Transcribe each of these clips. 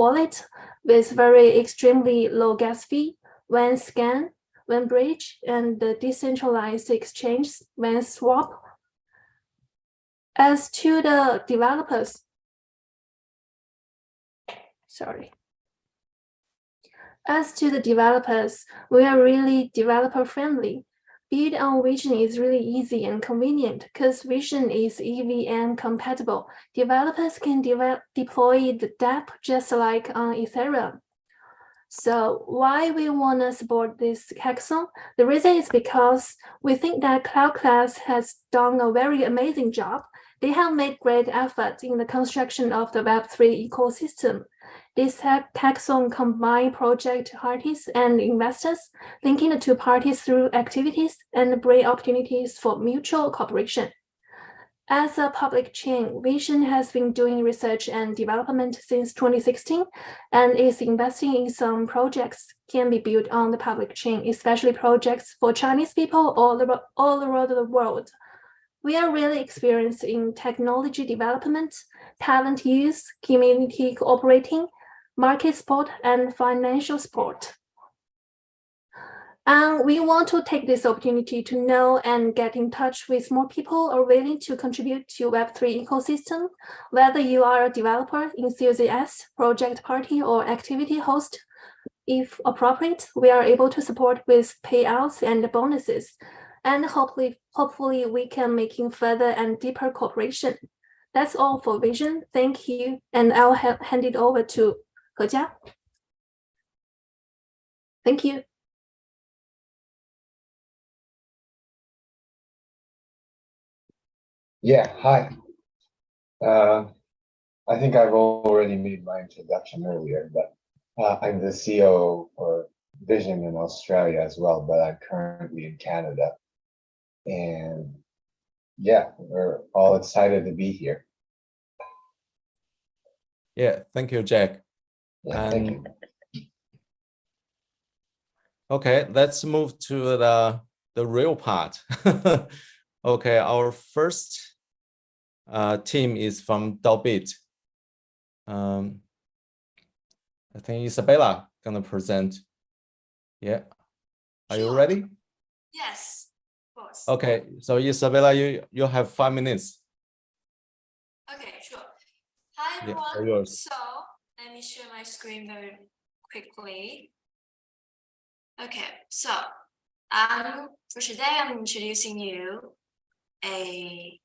wallet with very extremely low gas fee when scan, when bridge, and the decentralized exchange when swap. As to the developers, we are really developer friendly. Build on Vision is really easy and convenient because Vision is EVM compatible. Developers can deploy the dApp just like on Ethereum. So why we want to support this hackathon? The reason is because we think that Cloud Class has done a very amazing job. They have made great effort in the construction of the Web3 ecosystem. This hackathon combines project parties and investors, linking the two parties through activities and bring opportunities for mutual cooperation. As a public chain, Vision has been doing research and development since 2016 and is investing in some projects can be built on the public chain, especially projects for Chinese people all around the world. We are really experienced in technology development, talent use, community cooperating, market support, and financial support. And we want to take this opportunity to know and get in touch with more people who are willing to contribute to Web3 ecosystem, whether you are a developer, enthusiast, project party, or activity host. If appropriate, we are able to support with payouts and bonuses, and hopefully we can make further and deeper cooperation. That's all for Vision. Thank you, and I'll hand it over to Hejia. Thank you. Yeah, hi. I think I've already made my introduction earlier, but I'm the CEO for Vision in Australia as well, but I'm currently in Canada. And yeah, we're all excited to be here. Yeah, thank you, Jack. Yeah, thank you. Okay, let's move to the real part. Okay, our first team is from Dalbit. I think Isabella gonna present. Yeah, are you ready? Yes, of course. Okay, so Isabella, you have 5 minutes. Okay, sure. Hi Yeah, everyone. yours. So let me share my screen very quickly. Okay, so for today I'm introducing you a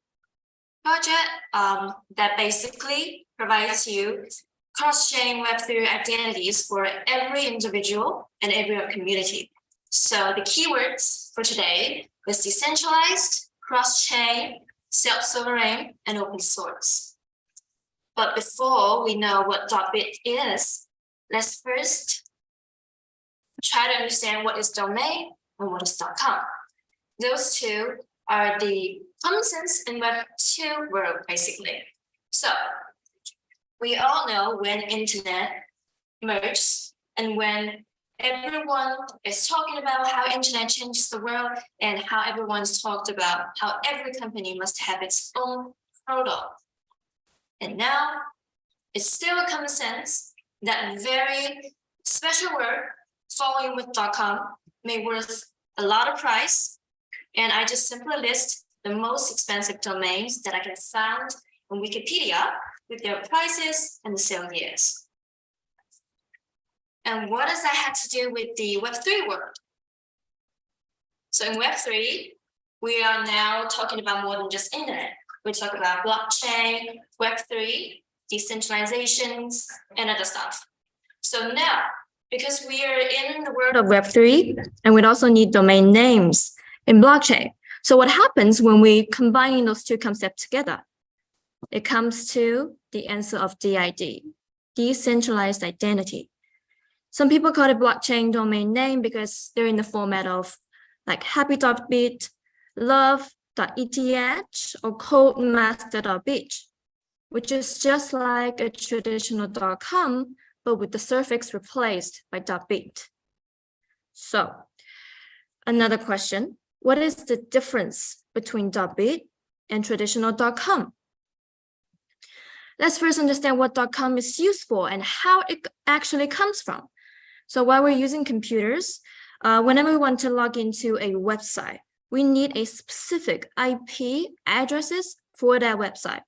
project that basically provides you cross-chain Web3 identities for every individual and every community. So the keywords for today is decentralized, cross-chain, self-sovereign, and open source. But before we know what .bit is, let's first try to understand what is domain and what is .com. Those two are the common sense in Web2 world, basically. So we all know when internet emerged and when everyone is talking about how internet changes the world and how everyone's talked about how every company must have its own product. And now it's still a common sense that very special word following with .com may worth a lot of price. And I just simply list the most expensive domains that I can find on Wikipedia with their prices and the sale years. And what does that have to do with the Web3 world? So in Web3, we are now talking about more than just internet. We talk about blockchain, Web3, decentralizations, and other stuff. So now, because we are in the world of Web3, and we also need domain names in blockchain. So what happens when we combine those two concepts together? It comes to the answer of DID, decentralized identity. Some people call it blockchain domain name because they're in the format of like happy.bit, love.eth, or codemaster.bit, which is just like a traditional .com, but with the suffix replaced by .bit. So another question, what is the difference between .bit and traditional .com? let's first understand what .com is used for and how it actually comes from. So while we're using computers, whenever we want to log into a website, we need a specific IP addresses for that website.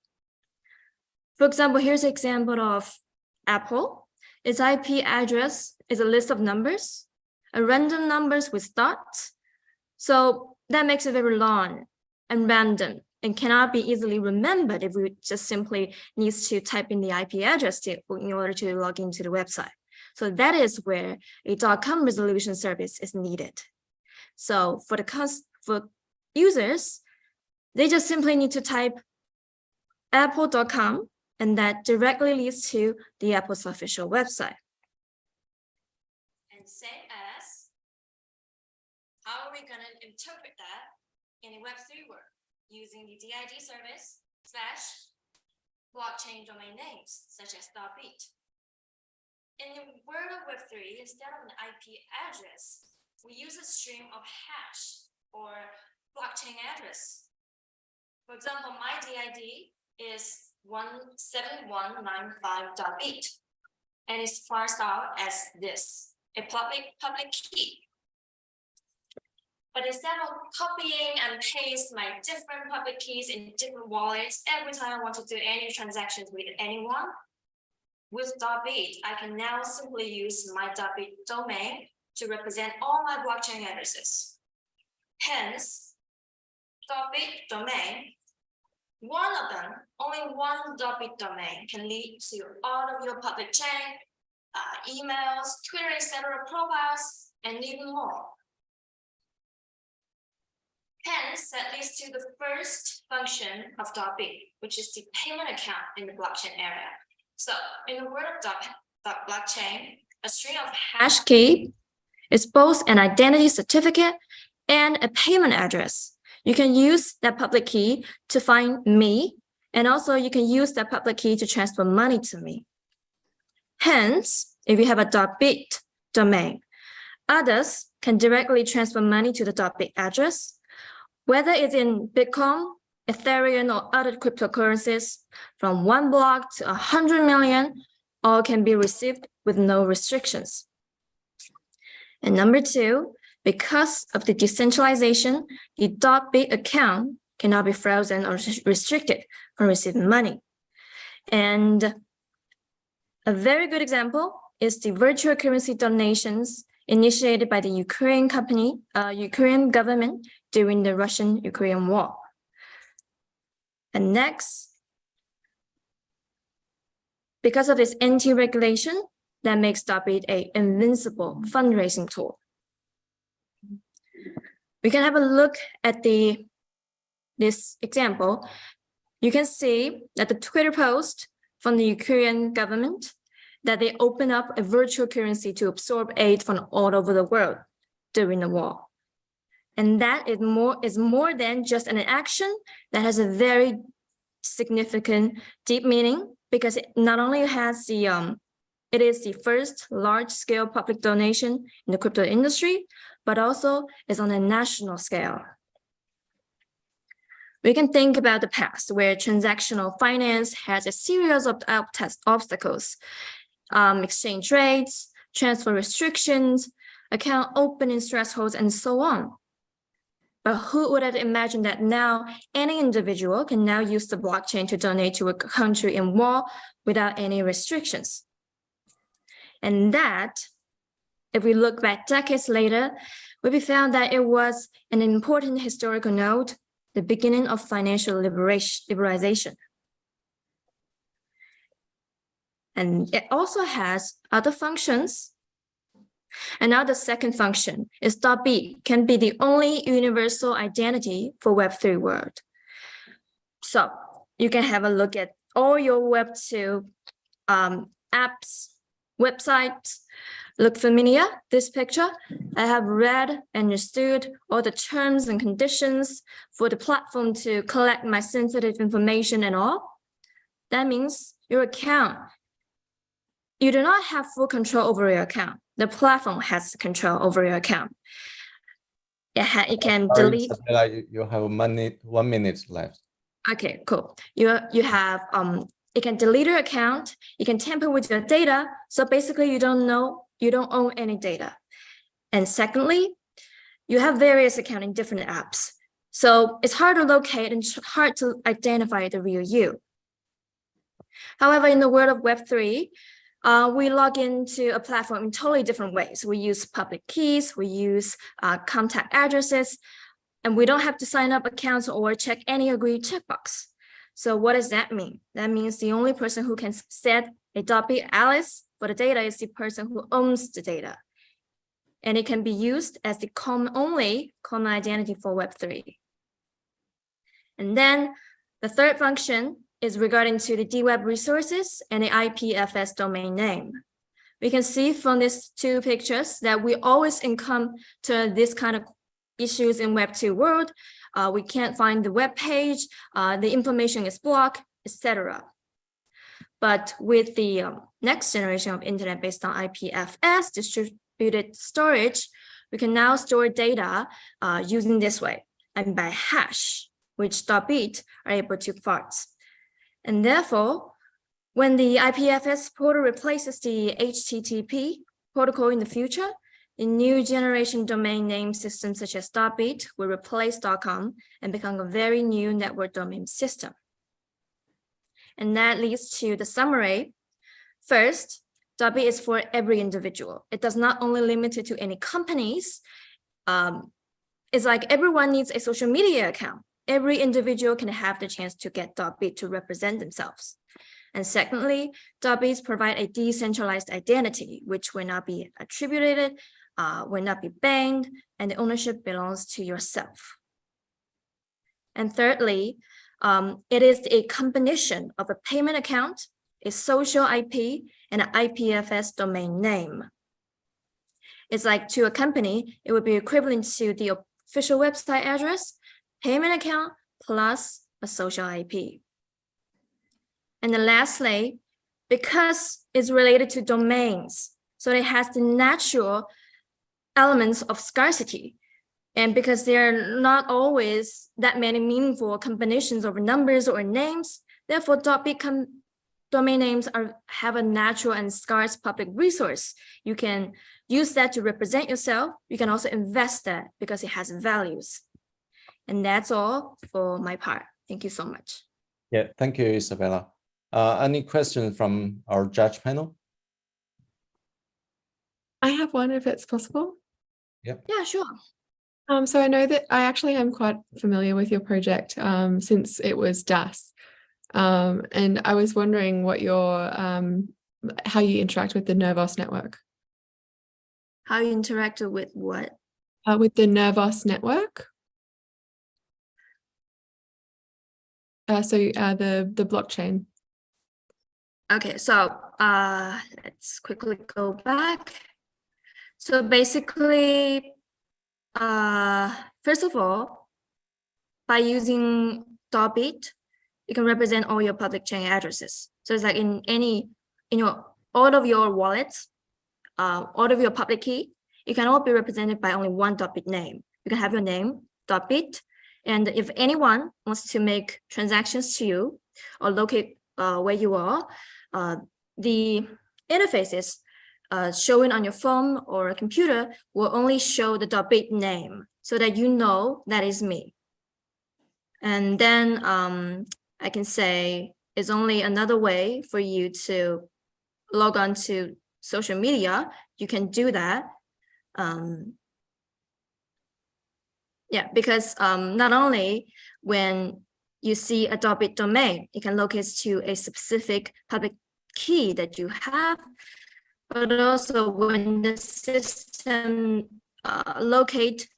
For example, here's an example of Apple. Its IP address is a list of numbers, a random numbers with dots. So that makes it very long and random and cannot be easily remembered if we just simply need to type in the IP address in order to log into the website. So that is where a .com resolution service is needed. So for users, they just simply need to type apple.com, and that directly leads to the Apple's official website. And same as, how are we going to interpret that in a Web3 world using the DID service / blockchain domain names such as .beat. In the world of Web3, instead of an IP address, we use a stream of hash or blockchain address. For example, my DID is 17195.beat, and it's parsed out as this, a public key. But instead of copying and paste my different public keys in different wallets every time I want to do any transactions with anyone, with .beat, I can now simply use my .beat domain to represent all my blockchain addresses. Hence, .beat domain, one of them, only one .beat domain can lead to all of your public chain, emails, Twitter, etc., profiles, and even more. Hence, that leads to the first function of .beat, which is the payment account in the blockchain area. So in the world of blockchain, a string of hash key is both an identity certificate and a payment address. You can use that public key to find me, and also you can use that public key to transfer money to me. Hence, if you have a .beat domain, others can directly transfer money to the .beat address, whether it's in Bitcoin, Ethereum, or other cryptocurrencies, from 1 block to 100 million, all can be received with no restrictions. And number two, because of the decentralization, the .beat account cannot be frozen or restricted from receiving money. And a very good example is the virtual currency donations initiated by the Ukrainian government during the Russian-Ukrainian war. And next, because of this anti-regulation, that makes .beat an invincible fundraising tool. We can have a look at this example. You can see that the Twitter post from the Ukrainian government that they open up a virtual currency to absorb aid from all over the world during the war. And that is more than just an action that has a very significant deep meaning, because it not only has it is the first large-scale public donation in the crypto industry, but also is on a national scale. We can think about the past where transactional finance has a series of obstacles, exchange rates, transfer restrictions, account opening thresholds, and so on. But who would have imagined that now any individual can now use the blockchain to donate to a country in war without any restrictions? And that, if we look back decades later, we found that it was an important historical note, the beginning of financial liberalization. And it also has other functions. And now the second function is .beat can be the only universal identity for Web3 world. So you can have a look at all your Web2 apps, websites. Look familiar, this picture? I have read, understood all the terms and conditions for the platform to collect my sensitive information and all. That means your account, you do not have full control over your account. The platform has control over your account. It can delete. You have 1 minute left. Okay, cool. You have it can delete your account, you can tamper with your data. So basically you don't own any data. And secondly, you have various accounts in different apps. So it's hard to locate and hard to identify the real you. However, in the world of Web3, we log into a platform in totally different ways. We use public keys, we use contact addresses, and we don't have to sign up accounts or check any agreed checkbox. So what does that mean? That means the only person who can set a .b alias for the data is the person who owns the data. And it can be used as the only common identity for Web3. And then the third function is regarding to the DWeb resources and the IPFS domain name. We can see from these two pictures that we always encounter this kind of issues in Web2 world. We can't find the web page, the information is blocked, etc. But with the next generation of internet based on IPFS distributed storage, we can now store data using this way and by hash, which .bit are able to parse. And therefore, when the IPFS portal replaces the HTTP protocol in the future, the new generation domain name system such as .bit will replace .com and become a very new network domain system. And that leads to the summary. First, .bit is for every individual. It does not only limit it to any companies. It's like everyone needs a social media account. Every individual can have the chance to get .bit to represent themselves. And secondly, .bits provide a decentralized identity, which will not be attributed, will not be banned, and the ownership belongs to yourself. And thirdly, it is a combination of a payment account, a social IP, and an IPFS domain name. It's like to a company, it would be equivalent to the official website address, payment account, plus a social IP. And then lastly, because it's related to domains, so it has the natural elements of scarcity. And because there are not always that many meaningful combinations of numbers or names, therefore .bit domain names have a natural and scarce public resource. You can use that to represent yourself. You can also invest that because it has values. And that's all for my part. Thank you so much. Yeah, thank you, Isabella. Any questions from our judge panel? I have one if it's possible. Yeah, sure. So I know that I actually am quite familiar with your project since it was DAS. And I was wondering what your how you interact with the Nervos network. How you interacted with what? With the Nervos network. The blockchain. Okay, so let's quickly go back. So basically, first of all, by using .bit, you can represent all your public chain addresses. So it's like all of your wallets, all of your public key, it can all be represented by only one .bit name. You can have your name, .bit, and if anyone wants to make transactions to you or locate where you are, the interfaces showing on your phone or a computer will only show the .bit name so that you know that is me. And then I can say it's only another way for you to log on to social media. You can do that. Yeah, because not only when you see a .bit domain, it can locate to a specific public key that you have, but also when the system locate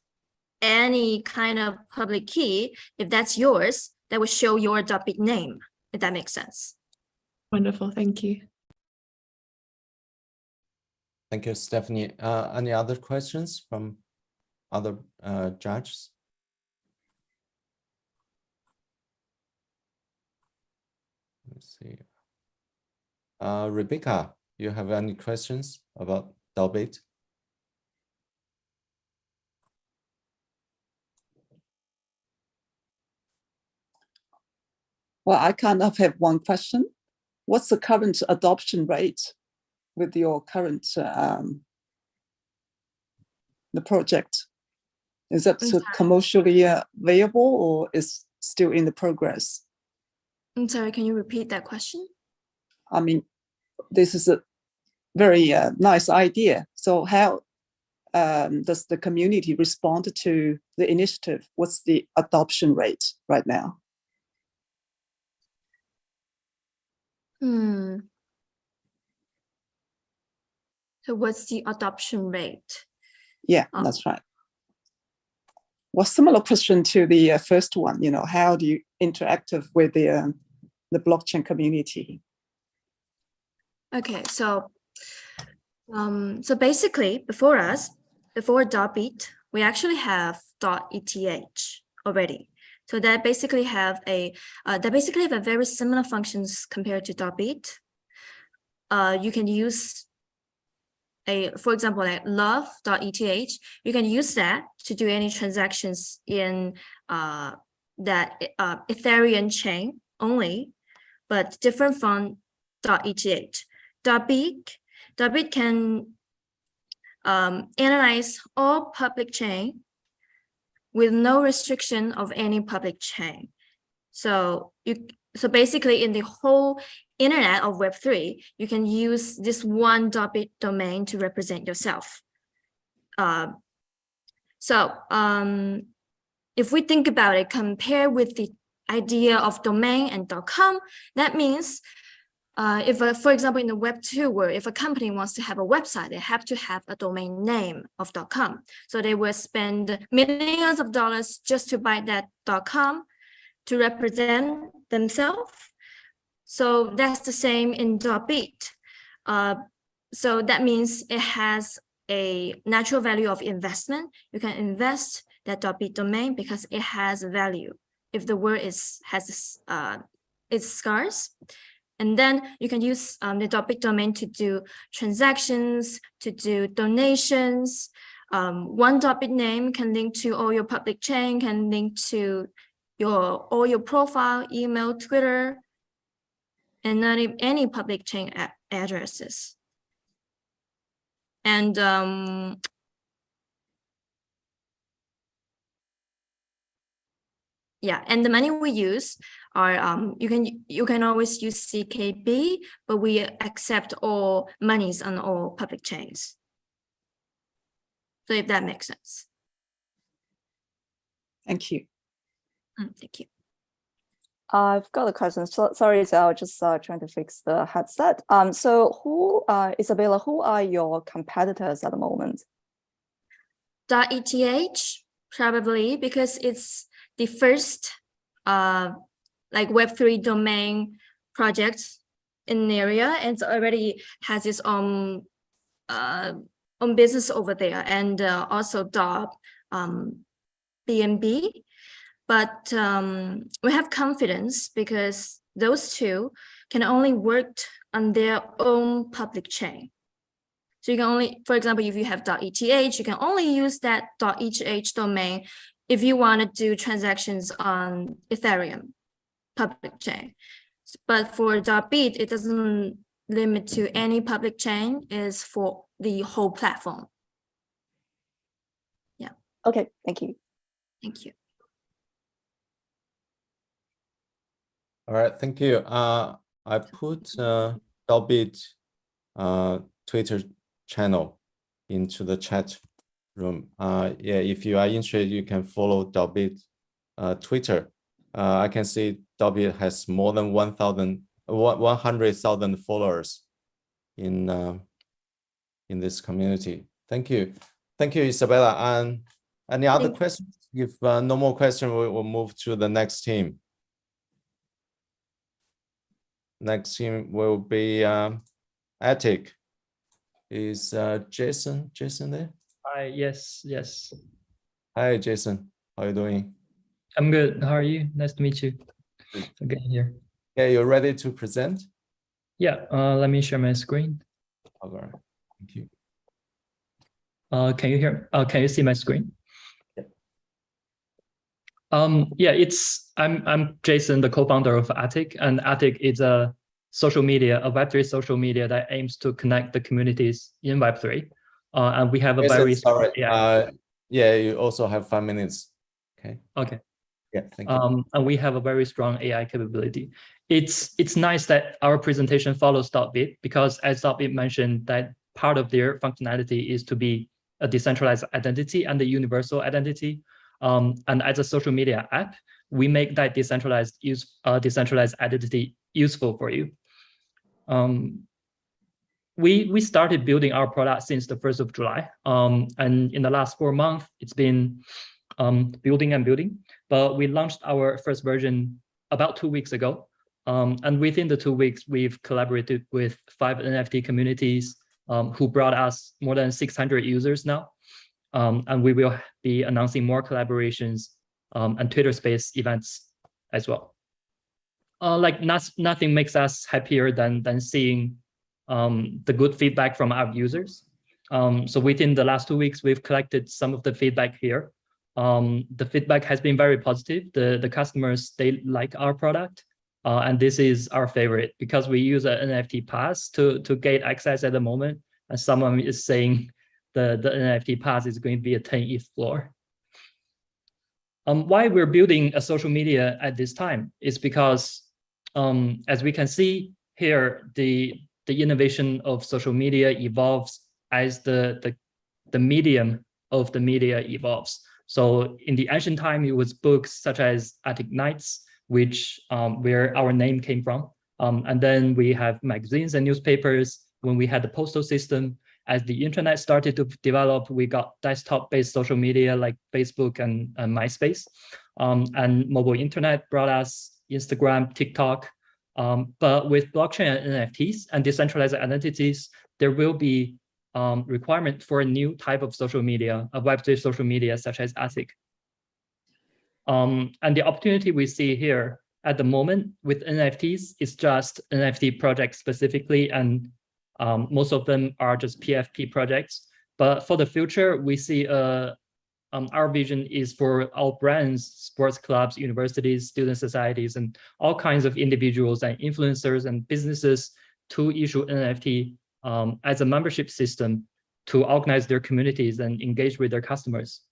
any kind of public key, if that's yours, that will show your .bit name, if that makes sense. Wonderful, thank you. Thank you, Stephanie. Any other questions from other judges? Let's see. Rebecca, you have any questions about .bit? Well, I kind of have one question. what's the current adoption rate with your current the project? Is that commercially viable or is still in the progress? I'm sorry, can you repeat that question? I mean, this is a very nice idea. So how does the community respond to the initiative? What's the adoption rate right now? So what's the adoption rate? Yeah, that's right. Well, similar question to the first one, you know, how do you interact with the blockchain community? Okay, so basically before .beat, we actually have .eth already. So that basically have a very similar functions compared to .beat. You can use for example, like love.eth, you can use that to do any transactions in that Ethereum chain only, but different from .eth. .beat can analyze all public chain with no restriction of any public chain. So basically in the whole internet of Web3, you can use this one .bit domain to represent yourself. If we think about it, compare with the idea of domain and .com, that means for example, in the Web2 world, if a company wants to have a website, they have to have a domain name of .com. So they will spend millions of dollars just to buy that .com to represent themselves. So that's the same in .beat. So that means it has a natural value of investment. You can invest that .beat domain because it has value. If the word is scarce, and then you can use the .beat domain to do transactions, to do donations. One .beat name can link to all your public chain, can link to all your profile, email, Twitter, and any public chain addresses. And yeah, and the money we use are you can always use CKB, but we accept all monies on all public chains. So if that makes sense. Thank you. Thank you. I've got a question. So, sorry, so I was just trying to fix the headset. So Isabella, who are your competitors at the moment? .eth, probably, because it's the first like Web3 domain project in the area, and it already has its own business over there, and also BNB. But we have confidence because those two can only work on their own public chain. So you can only, for example, if you have .eth, you can only use that .eth domain if you want to do transactions on Ethereum public chain. But for .beat, it doesn't limit to any public chain, it's for the whole platform. Yeah. Okay, thank you. Thank you. All right, thank you. I put .beat Twitter channel into the chat room. Yeah, if you are interested, you can follow .beat Twitter. I can see .beat has more than 100,000 followers in this community. Thank you, Isabella. And any other questions? If no more questions, we will move to the next team. Next team will be Attic. Is Jason there? Hi, yes. Hi, Jason. How are you doing? I'm good. How are you? Nice to meet you. Again here. Yeah, you're ready to present? Yeah, let me share my screen. All right. Thank you. Can you hear? Can you see my screen? Yeah. Yeah, I'm Jason, the co-founder of Attic, and Attic is a social media, a Web3 social media that aims to connect the communities in Web3. And we have a very sorry. Yeah, you also have 5 minutes. Okay. Okay. Yeah, thank you. And we have a very strong AI capability. It's nice that our presentation follows .bit, because as .bit mentioned, that part of their functionality is to be a decentralized identity and a universal identity. And as a social media app, we make that decentralized identity useful for you. We started building our product since the 1st of July. And in the last 4 months, it's been building and building. But we launched our first version about 2 weeks ago. And within the 2 weeks, we've collaborated with 5 NFT communities who brought us more than 600 users now. And we will be announcing more collaborations and Twitter Space events as well. Nothing makes us happier than seeing the good feedback from our users. So within the last 2 weeks, we've collected some of the feedback here. The feedback has been very positive. The customers, they like our product. And this is our favorite because we use an NFT pass to get access at the moment. And someone is saying the NFT pass is going to be a 10 ETH floor. Why we're building a social media at this time is because, as we can see here, the innovation of social media evolves as the medium of the media evolves. So in the ancient time, it was books such as Attic Nights, which where our name came from. And then we have magazines and newspapers. When we had the postal system, as the internet started to develop, we got desktop-based social media like Facebook and MySpace. And mobile internet brought us Instagram, TikTok. But with blockchain and NFTs and decentralized identities, there will be requirement for a new type of social media, a Web3 social media such as Attic. And the opportunity we see here at the moment with NFTs is just NFT projects specifically, and most of them are just PFP projects. But for the future, we see our vision is for all brands, sports clubs, universities, student societies, and all kinds of individuals and influencers and businesses to issue NFT as a membership system to organize their communities and engage with their customers.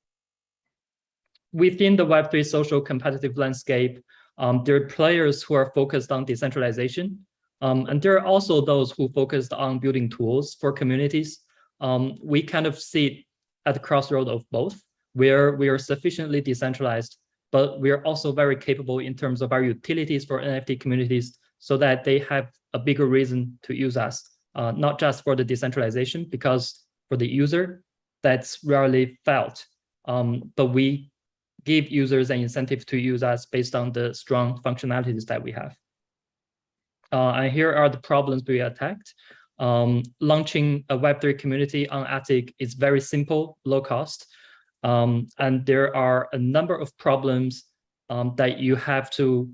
Within the Web3 social competitive landscape, there are players who are focused on decentralization. And there are also those who focused on building tools for communities. We kind of sit at the crossroad of both, where we are sufficiently decentralized, but we are also very capable in terms of our utilities for NFT communities so that they have a bigger reason to use us, not just for the decentralization, because for the user, that's rarely felt. But we give users an incentive to use us based on the strong functionalities that we have. And here are the problems we attacked. Launching a Web3 community on Attic is very simple, low cost. And there are a number of problems that you have to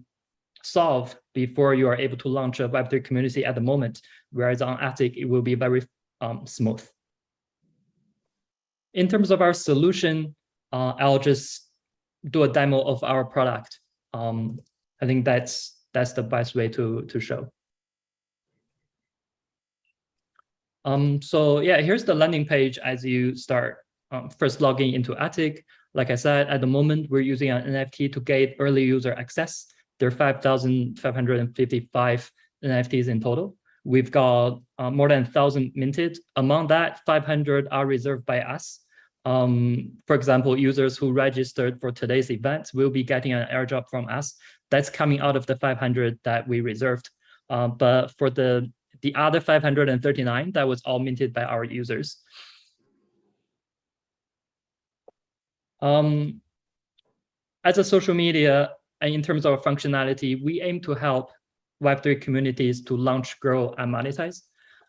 solve before you are able to launch a Web3 community at the moment, whereas on Attic, it will be very smooth. In terms of our solution, I'll just do a demo of our product. I think that's the best way to show. So yeah, here's the landing page as you start first logging into Attic. Like I said, at the moment, we're using an NFT to get early user access. There are 5,555 NFTs in total. We've got more than 1,000 minted. Among that, 500 are reserved by us. For example, users who registered for today's event will be getting an airdrop from us. That's coming out of the 500 that we reserved. But for the other 539, that was all minted by our users. As a social media, and in terms of functionality, we aim to help Web3 communities to launch, grow, and monetize.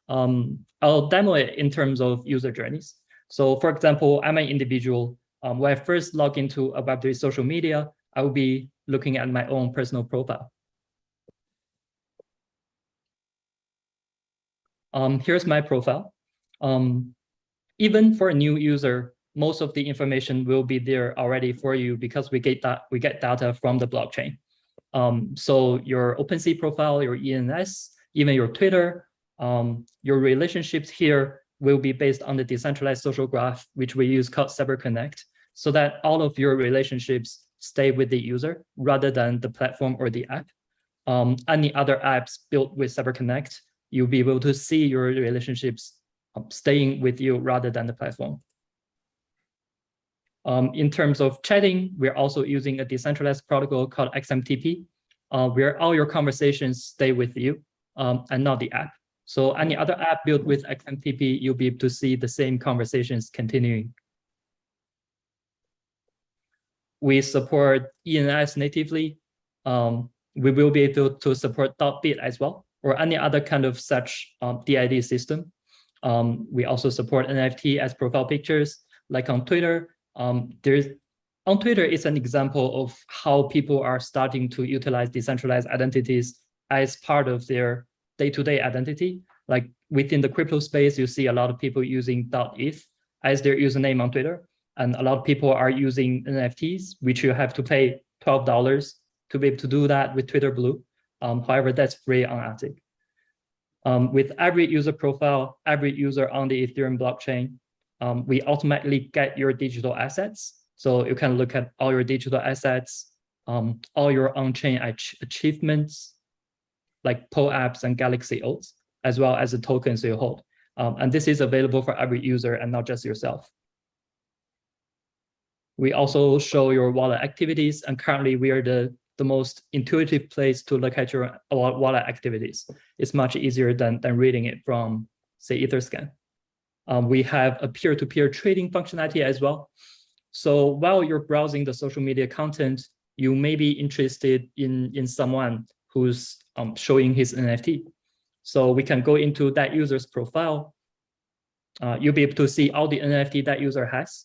I'll demo it in terms of user journeys. So for example, I'm an individual. When I first log into a Web3 social media, I will be looking at my own personal profile. Here's my profile. Even for a new user, most of the information will be there already for you because we get data from the blockchain. So your OpenSea profile, your ENS, even your Twitter, your relationships here will be based on the decentralized social graph, which we use called CyberConnect, so that all of your relationships stay with the user rather than the platform or the app. Any other apps built with CyberConnect, you'll be able to see your relationships staying with you rather than the platform. In terms of chatting, we're also using a decentralized protocol called XMTP, where all your conversations stay with you and not the app. So any other app built with XMTP, you'll be able to see the same conversations continuing. We support ENS natively. We will be able to support .bit as well, or any other kind of such DID system. We also support NFT as profile pictures, like on Twitter. On Twitter, it's an example of how people are starting to utilize decentralized identities as part of their day-to-day identity. Like within the crypto space, you see a lot of people using .eth as their username on Twitter. And a lot of people are using NFTs, which you have to pay $12 to be able to do that with Twitter Blue. However, that's free on Attic. With every user profile, every user on the Ethereum blockchain, we automatically get your digital assets. So you can look at all your digital assets, all your on-chain achievements, like POAPs and Galaxy Oats, as well as the tokens you hold. And this is available for every user and not just yourself. We also show your wallet activities, and currently we are the most intuitive place to look at your wallet activities. It's much easier than reading it from, say, Etherscan. We have a peer-to-peer trading functionality as well. So while you're browsing the social media content, you may be interested in someone who's showing his NFT. So we can go into that user's profile. You'll be able to see all the NFT that user has.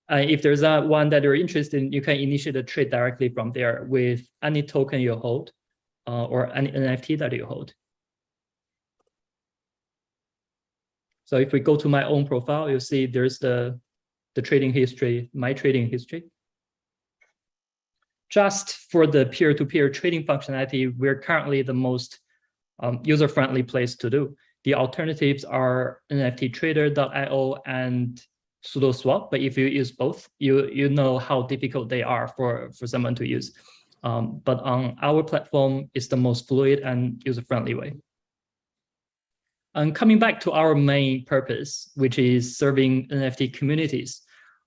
If there's one that you're interested in, you can initiate a trade directly from there with any token you hold or any NFT that you hold. So if we go to my own profile, you'll see there's the trading history, my trading history. Just for the peer-to-peer trading functionality, we're currently the most user-friendly place to do. The alternatives are NFTtrader.io and SudoSwap, but if you use both, you know how difficult they are for someone to use. But on our platform, it's the most fluid and user-friendly way. And coming back to our main purpose, which is serving NFT communities.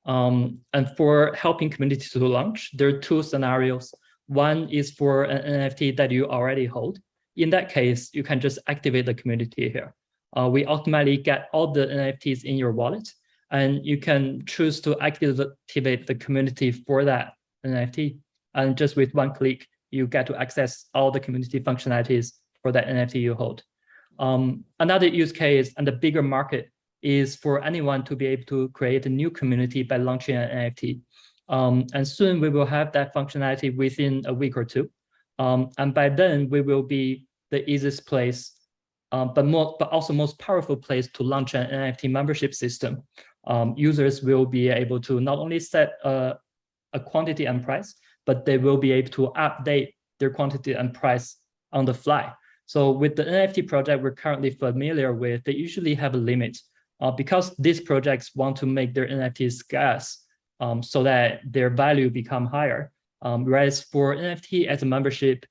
And for helping communities to launch, there are two scenarios. One is for an NFT that you already hold. In that case, you can just activate the community here. We automatically get all the NFTs in your wallet, and you can choose to activate the community for that NFT. And just with one click, you get to access all the community functionalities for that NFT you hold. Another use case and the bigger market is for anyone to be able to create a new community by launching an NFT. And soon we will have that functionality within a week or two. And by then we will be the easiest place, but also most powerful place to launch an NFT membership system. Users will be able to not only set a quantity and price, but they will be able to update their quantity and price on the fly. So with the NFT project we're currently familiar with, they usually have a limit because these projects want to make their NFTs scarce so that their value become higher. Whereas for NFT as a membership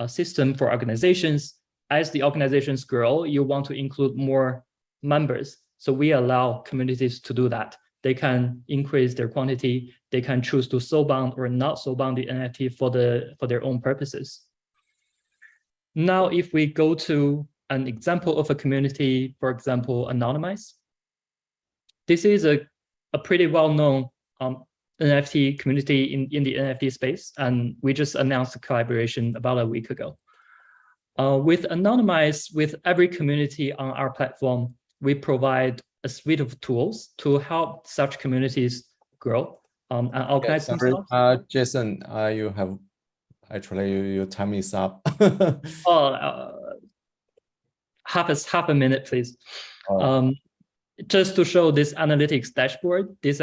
system for organizations, as the organizations grow, you want to include more members. So we allow communities to do that. They can increase their quantity. They can choose to soulbound or not soulbound the NFT for their own purposes. Now, if we go to an example of a community, for example, Anonymize. This is a pretty well-known NFT community in the NFT space, and we just announced a collaboration about a week ago. With Anonymize, with every community on our platform, we provide a suite of tools to help such communities grow and organize themselves. Jason, you have actually your time is up. Half a minute, please. Just to show this analytics dashboard, this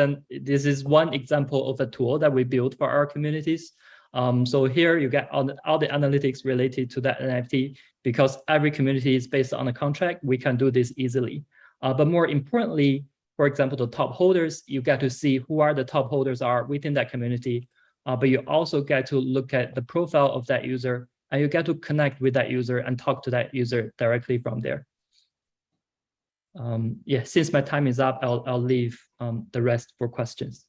is one example of a tool that we built for our communities. So here you get all the analytics related to that NFT. Because every community is based on a contract, we can do this easily. But more importantly, for example, the top holders, you get to see who are the top holders are within that community. But you also get to look at the profile of that user, and you get to connect with that user and talk to that user directly from there. Yeah, since my time is up, I'll leave the rest for questions.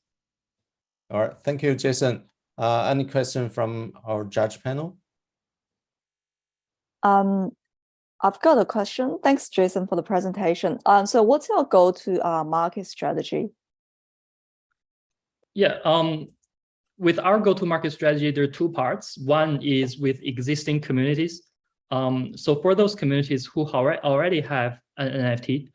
All right, thank you, Jason. Any question from our judge panel? I've got a question. Thanks, Jason, for the presentation. So what's your go-to-market strategy? Yeah, with our go-to-market strategy, there are two parts. One is with existing communities. So for those communities who already have an NFT,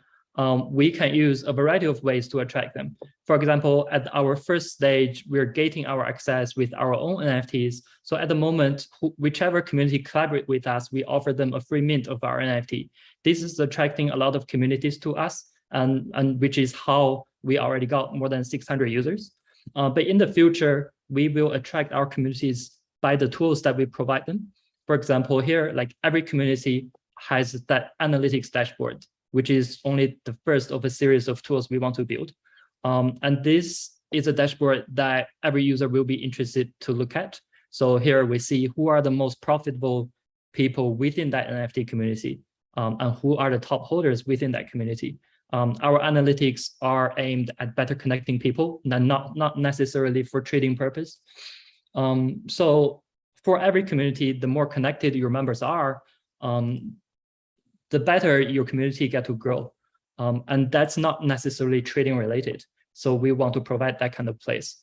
we can use a variety of ways to attract them. For example, at our first stage, we're gating our access with our own NFTs. So at the moment, whichever community collaborate with us, we offer them a free mint of our NFT. This is attracting a lot of communities to us, and which is how we already got more than 600 users. But in the future, we will attract our communities by the tools that we provide them. For example, here, like every community has that analytics dashboard, which is only the first of a series of tools we want to build. And this is a dashboard that every user will be interested to look at. So here we see who are the most profitable people within that NFT community, and who are the top holders within that community. Our analytics are aimed at better connecting people, and not necessarily for trading purpose. So for every community, the more connected your members are, the better your community get to grow. And that's not necessarily trading related. So we want to provide that kind of place.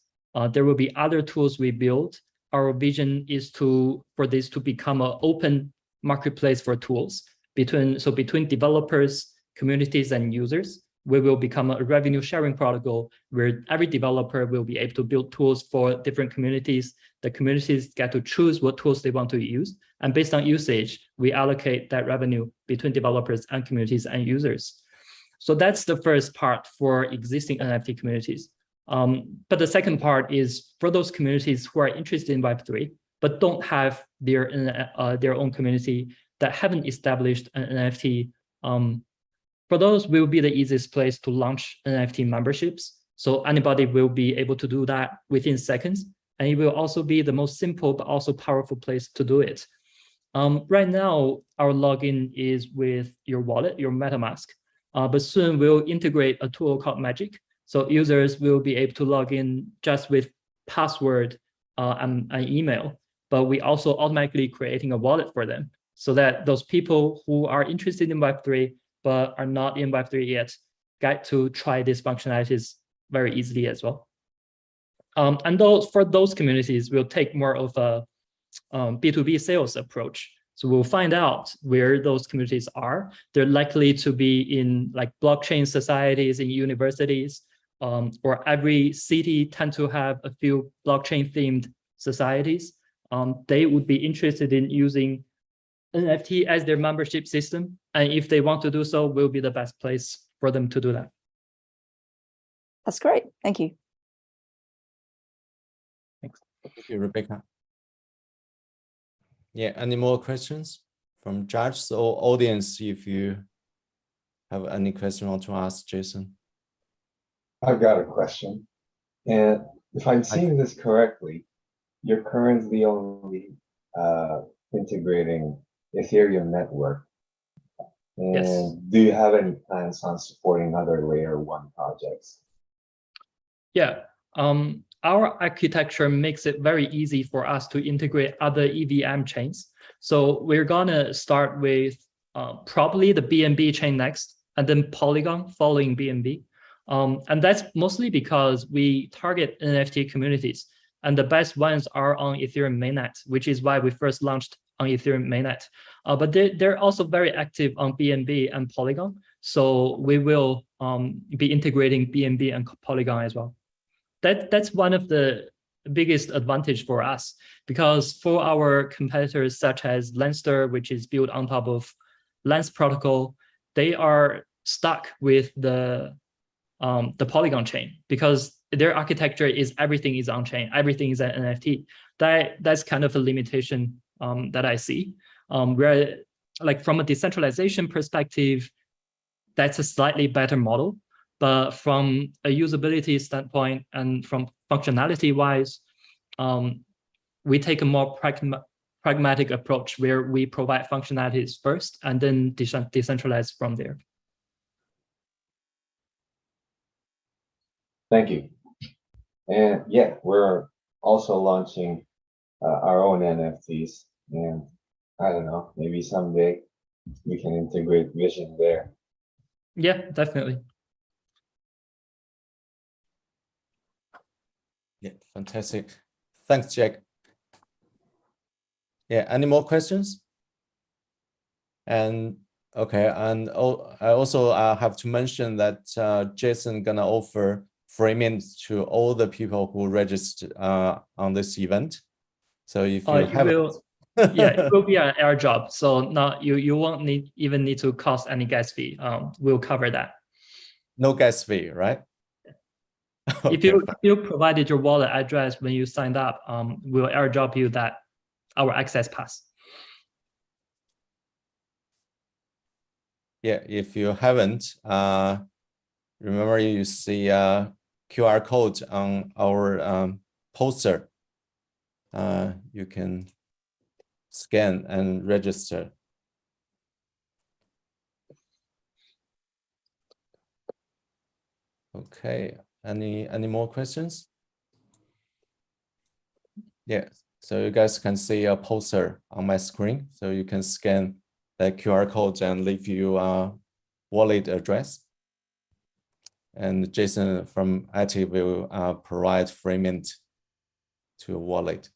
There will be other tools we build. Our vision is for this to become an open marketplace for tools between developers, communities, and users. We will become a revenue sharing protocol where every developer will be able to build tools for different communities. The communities get to choose what tools they want to use. And based on usage, we allocate that revenue between developers and communities and users. So that's the first part for existing NFT communities. But the second part is for those communities who are interested in Web3, but don't have their own community, that haven't established an NFT. For those will be the easiest place to launch NFT memberships. So anybody will be able to do that within seconds. And it will also be the most simple, but also powerful place to do it. Right now, our login is with your wallet, your MetaMask, but soon we'll integrate a tool called Magic. So users will be able to log in just with password and an email, but we also automatically creating a wallet for them so that those people who are interested in Web3 but are not in Web3 yet get to try these functionalities very easily as well. And for those communities, we'll take more of a B2B sales approach. So we'll find out where those communities are. They're likely to be in like blockchain societies in universities, or every city tend to have a few blockchain themed societies. They would be interested in using NFT as their membership system. And if they want to do so, will be the best place for them to do that. That's great. Thank you. Thanks. Thank you, Rebecca. Yeah, any more questions from judges or audience? If you have any question you want to ask Jason. I've got a question. And if I'm seeing this correctly, you're currently only integrating Ethereum network. And Yes. do you have any plans on supporting other layer 1 projects? Yeah, our architecture makes it very easy for us to integrate other EVM chains. So we're gonna start with probably the BNB chain next, and then Polygon following BNB. And that's mostly because we target NFT communities, and the best ones are on Ethereum mainnet, which is why we first launched on Ethereum mainnet. But they're also very active on BNB and Polygon. So we will be integrating BNB and Polygon as well. That's one of the biggest advantage for us, because for our competitors such as Lancer, which is built on top of Lens protocol, they are stuck with the Polygon chain because their architecture is everything is on chain, everything is an NFT. that's kind of a limitation that I see. Where like from a decentralization perspective, that's a slightly better model. But from a usability standpoint and from functionality wise, we take a more pragmatic approach where we provide functionalities first and then decentralize from there. Thank you. And yeah, we're also launching our own NFTs, and I don't know, maybe someday we can integrate vision there. Yeah, definitely. Yeah, fantastic. Thanks, Jack. Yeah, any more questions? And okay, and I also have to mention that Jason gonna offer free mint to all the people who register on this event. So if you haven't, yeah, it will be an airdrop. So not you won't even need to cost any gas fee. We'll cover that. No gas fee, right? If you provided your wallet address when you signed up, we'll airdrop you our access pass. Yeah, if you haven't, remember you see a QR code on our poster. You can scan and register. Okay, any more questions? Yeah, so you guys can see a poster on my screen, so you can scan the QR code and leave your wallet address. And Jason from IT will provide free mint to a wallet.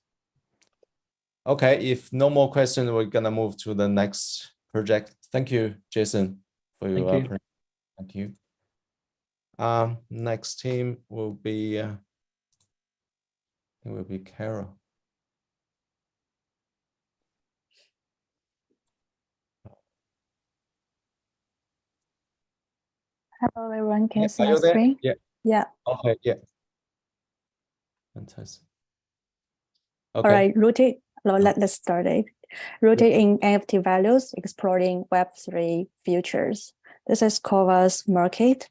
Okay, if no more questions, we're gonna move to the next project. Thank you, Jason, for your presentation. Thank you. Next team will be Carol. Hello, everyone. Can you see Are my you there? screen? Yeah. Yeah. Okay. Yeah. Fantastic. Okay. All right. Let's start it. Rooted in NFT values, exploring Web3 futures. This is Kova's market.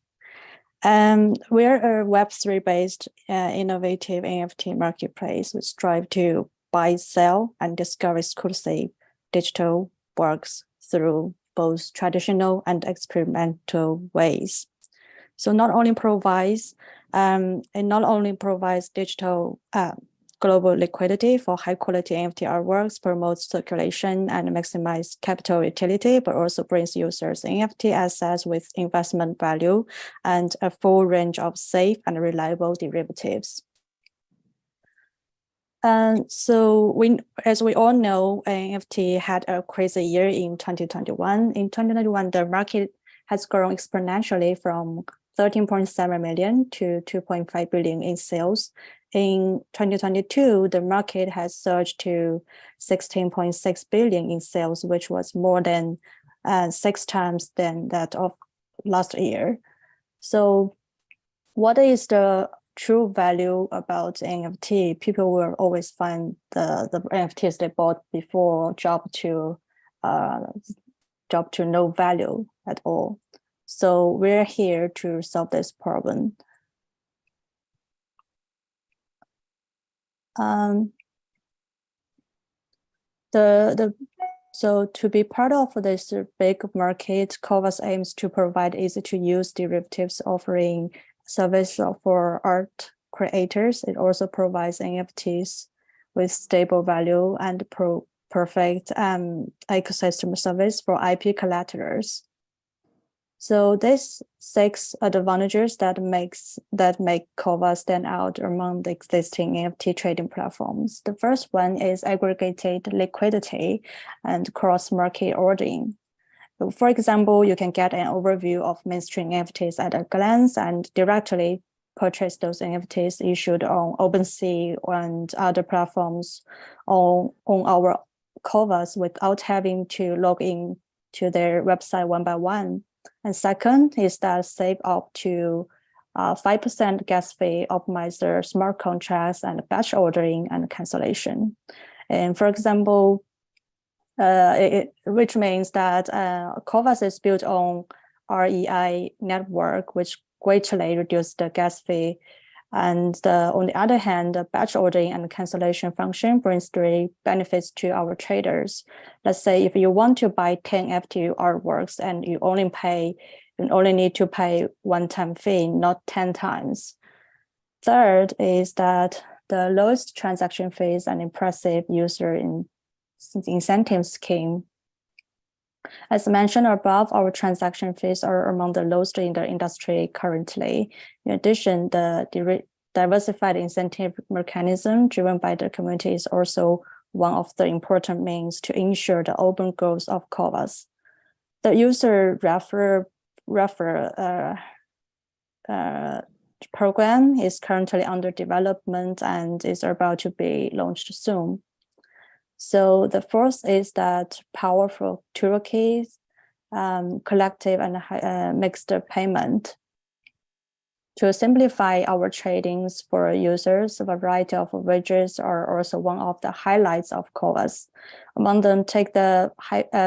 We're a Web3 based innovative NFT marketplace. We strive to buy, sell, and discover exclusive digital works through both traditional and experimental ways. So not only provides digital global liquidity for high quality NFT artworks, promotes circulation and maximize capital utility, but also brings users NFT assets with investment value and a full range of safe and reliable derivatives. As we all know, NFT had a crazy year in 2021. In 2021, the market has grown exponentially from 13.7 million to 2.5 billion in sales. In 2022, the market has surged to 16.6 billion in sales, which was more than 6 times than that of last year. So what is the true value about NFT? People will always find the NFTs they bought before drop to no value at all. So we're here to solve this problem. So to be part of this big market, Kovas aims to provide easy-to-use derivatives offering service for art creators. It also provides NFTs with stable value and perfect ecosystem service for IP collectors. So these 6 advantages that make Kovas stand out among the existing NFT trading platforms. The first one is aggregated liquidity and cross-market ordering. For example, you can get an overview of mainstream NFTs at a glance and directly purchase those NFTs issued on OpenSea and other platforms on our Kovas without having to log in to their website one by one. And second is that save up to 5% gas fee, optimizer, smart contracts, and batch ordering and cancellation. And for example, which means that Kovas is built on REI network, which greatly reduces the gas fee. And on the other hand, the batch ordering and cancellation function brings 3 benefits to our traders. Let's say if you want to buy 10 FTU artworks and you only need to pay 1-time fee, not 10 times. Third is that the lowest transaction fees and impressive user incentive scheme. As mentioned above, our transaction fees are among the lowest in the industry currently. In addition, the diversified incentive mechanism driven by the community is also one of the important means to ensure the open growth of Kovas. The user referral program is currently under development and is about to be launched soon. So the first is that powerful toolkits, collective and mixed payment. To simplify our tradings for users, a variety of widgets are also one of the highlights of Kovas. Among them, take the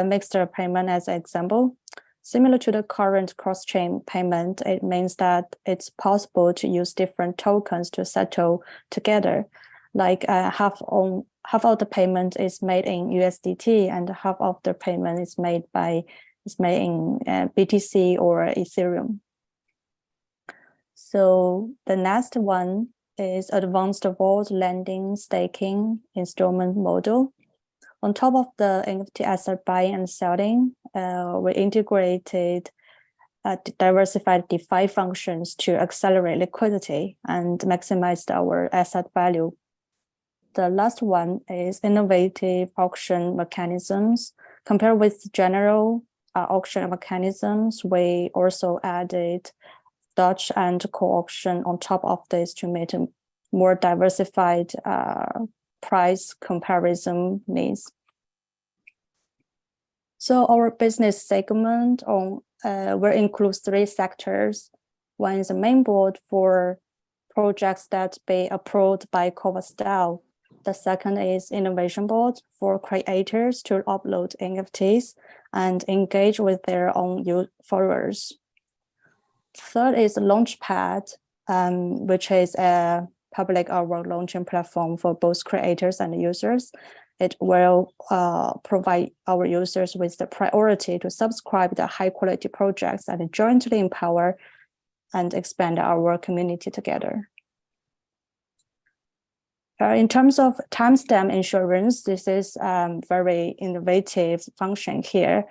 mixed payment as an example. Similar to the current cross-chain payment, it means that it's possible to use different tokens to settle together. Like half of the payment is made in USDT and half of the payment is made in BTC or Ethereum. So the next one is advanced vault lending staking instrument model. On top of the NFT asset buying and selling, we integrated diversified DeFi functions to accelerate liquidity and maximize our asset value. The last one is innovative auction mechanisms. Compared with general auction mechanisms, we also added Dutch and co-auction on top of this to make a more diversified price comparison needs. So our business segment will include 3 sectors. One is a main board for projects that be approved by Kovas DAO. The second is innovation board for creators to upload NFTs and engage with their own followers. Third is Launchpad, which is a public artwork launching platform for both creators and users. It will provide our users with the priority to subscribe to high quality projects and jointly empower and expand our community together. In terms of timestamp insurance, this is very innovative function here,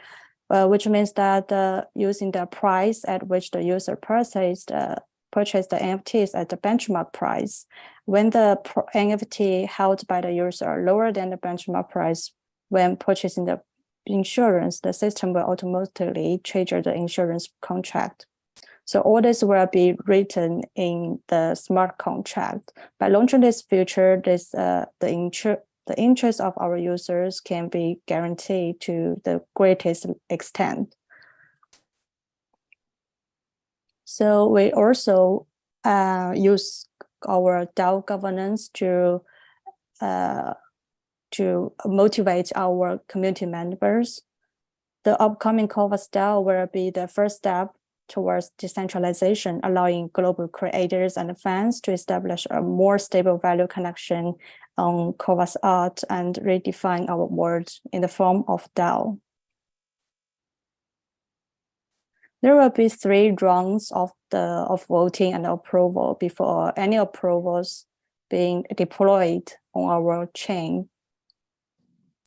which means that using the price at which the user purchased the NFTs at the benchmark price, when the NFT held by the user are lower than the benchmark price when purchasing the insurance, the system will automatically trigger the insurance contract. So all this will be written in the smart contract. By launching this feature, the interest of our users can be guaranteed to the greatest extent. So we also use our DAO governance to motivate our community members. The upcoming Kovas DAO will be the first step towards decentralization, allowing global creators and fans to establish a more stable value connection on Kovas art and redefine our world in the form of DAO. There will be 3 rounds of voting and approval before any approvals being deployed on our chain.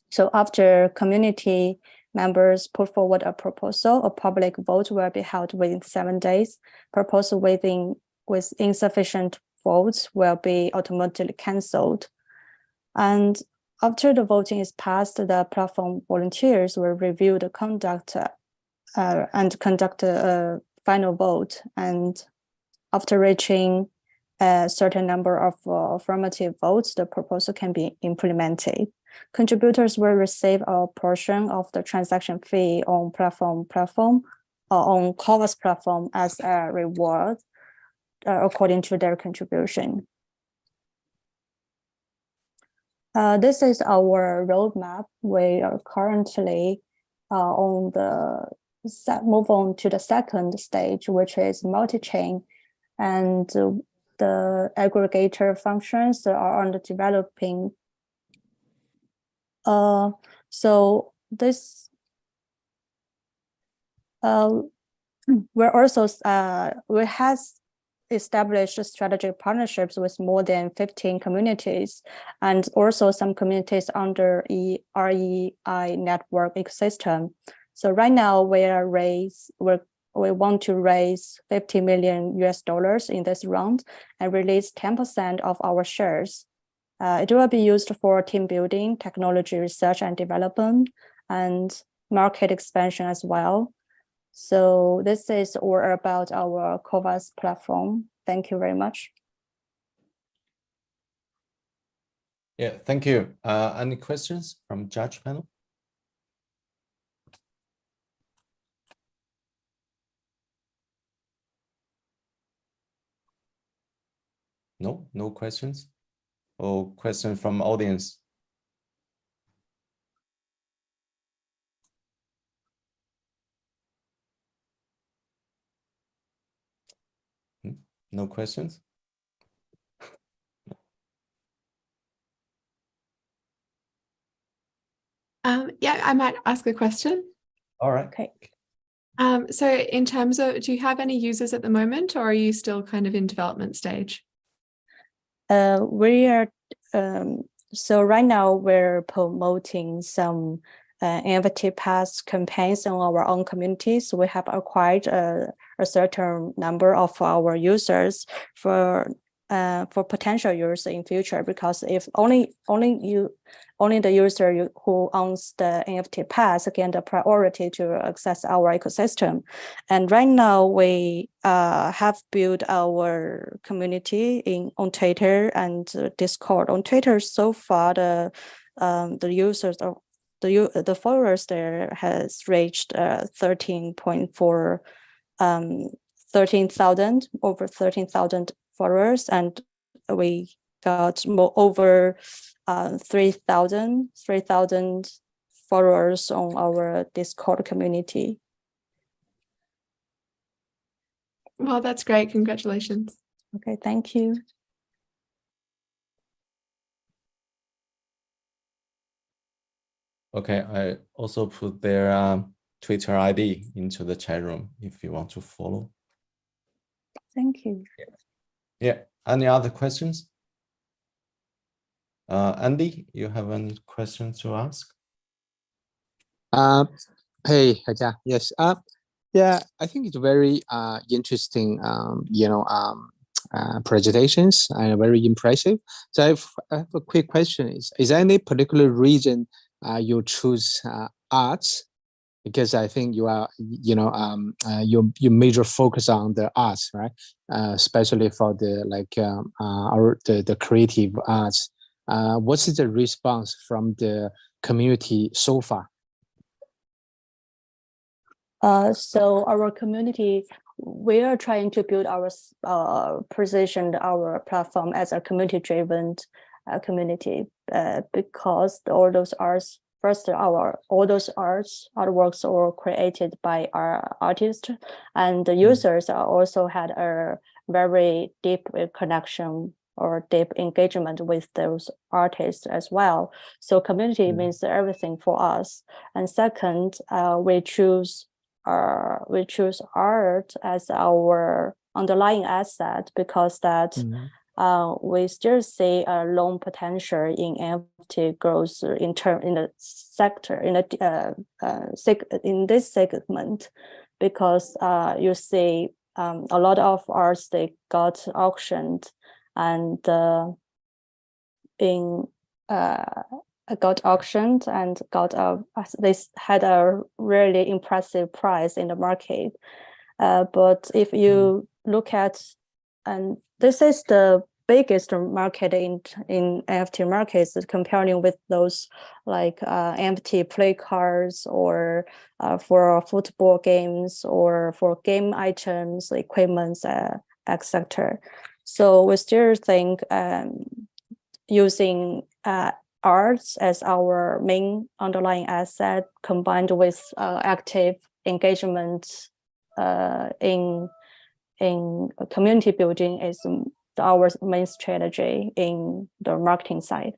So after community members put forward a proposal, a public vote will be held within 7 days. Proposal with insufficient votes will be automatically cancelled. And after the voting is passed, the platform volunteers will review the conduct and conduct a final vote. And after reaching a certain number of affirmative votes, the proposal can be implemented. Contributors will receive a portion of the transaction fee on platform or on Kovas platform as a reward. according to their contribution. This is our roadmap. We are currently on the move on to the second stage, which is multi-chain, and the aggregator functions are under developing. So this we're also we has established strategic partnerships with more than 15 communities, and also some communities under REI network ecosystem. So right now we want to raise $50 million in this round and release 10% of our shares. It will be used for team building, technology research and development, and market expansion as well. So this is all about our COVAS platform. Thank you very much. Yeah, thank you. Any questions from judge panel? No, no questions. Or question from audience? No questions? Yeah, I might ask a question. All right. Okay. So in terms of, do you have any users at the moment, or are you still kind of in development stage? We are, so right now we're promoting some NFT pass campaigns in our own communities. We have acquired a certain number of our users for potential use in future, because if only the user who owns the NFT pass get the priority to access our ecosystem. And right now we have built our community on Twitter and Discord. On Twitter, so far the users of the followers there has reached 13.4 over 13,000 followers, and we got over 3,000 followers on our Discord community. Well, that's great. Congratulations. Okay, thank you. Okay, I also put their Twitter ID into the chat room if you want to follow. Thank you. Yeah, any other questions? Andy, you have any questions to ask? Hey, Haja. Yes. Yeah, I think it's very interesting, presentations and very impressive. So I have a quick question. Is there any particular reason you choose arts? Because I think you are, your major focus on the arts, right? Especially for the the creative arts. What's the response from the community so far? So our community, we are trying to build our position, our platform as a community-driven community, because all those arts, all those artworks are created by our artists, and the users are also had a very deep connection or deep engagement with those artists as well. So community means everything for us. And second, we choose art as our underlying asset, because that we still see a long potential in NFT growth in this segment, because you see a lot of arts, they got auctioned, and got they had a really impressive price in the market. But if you look at, and this is the biggest market in NFT markets, comparing with those like NFT play cards, or for football games, or for game items, equipments, X sector. So we still think using arts as our main underlying asset combined with active engagement in community building is our main strategy in the marketing side.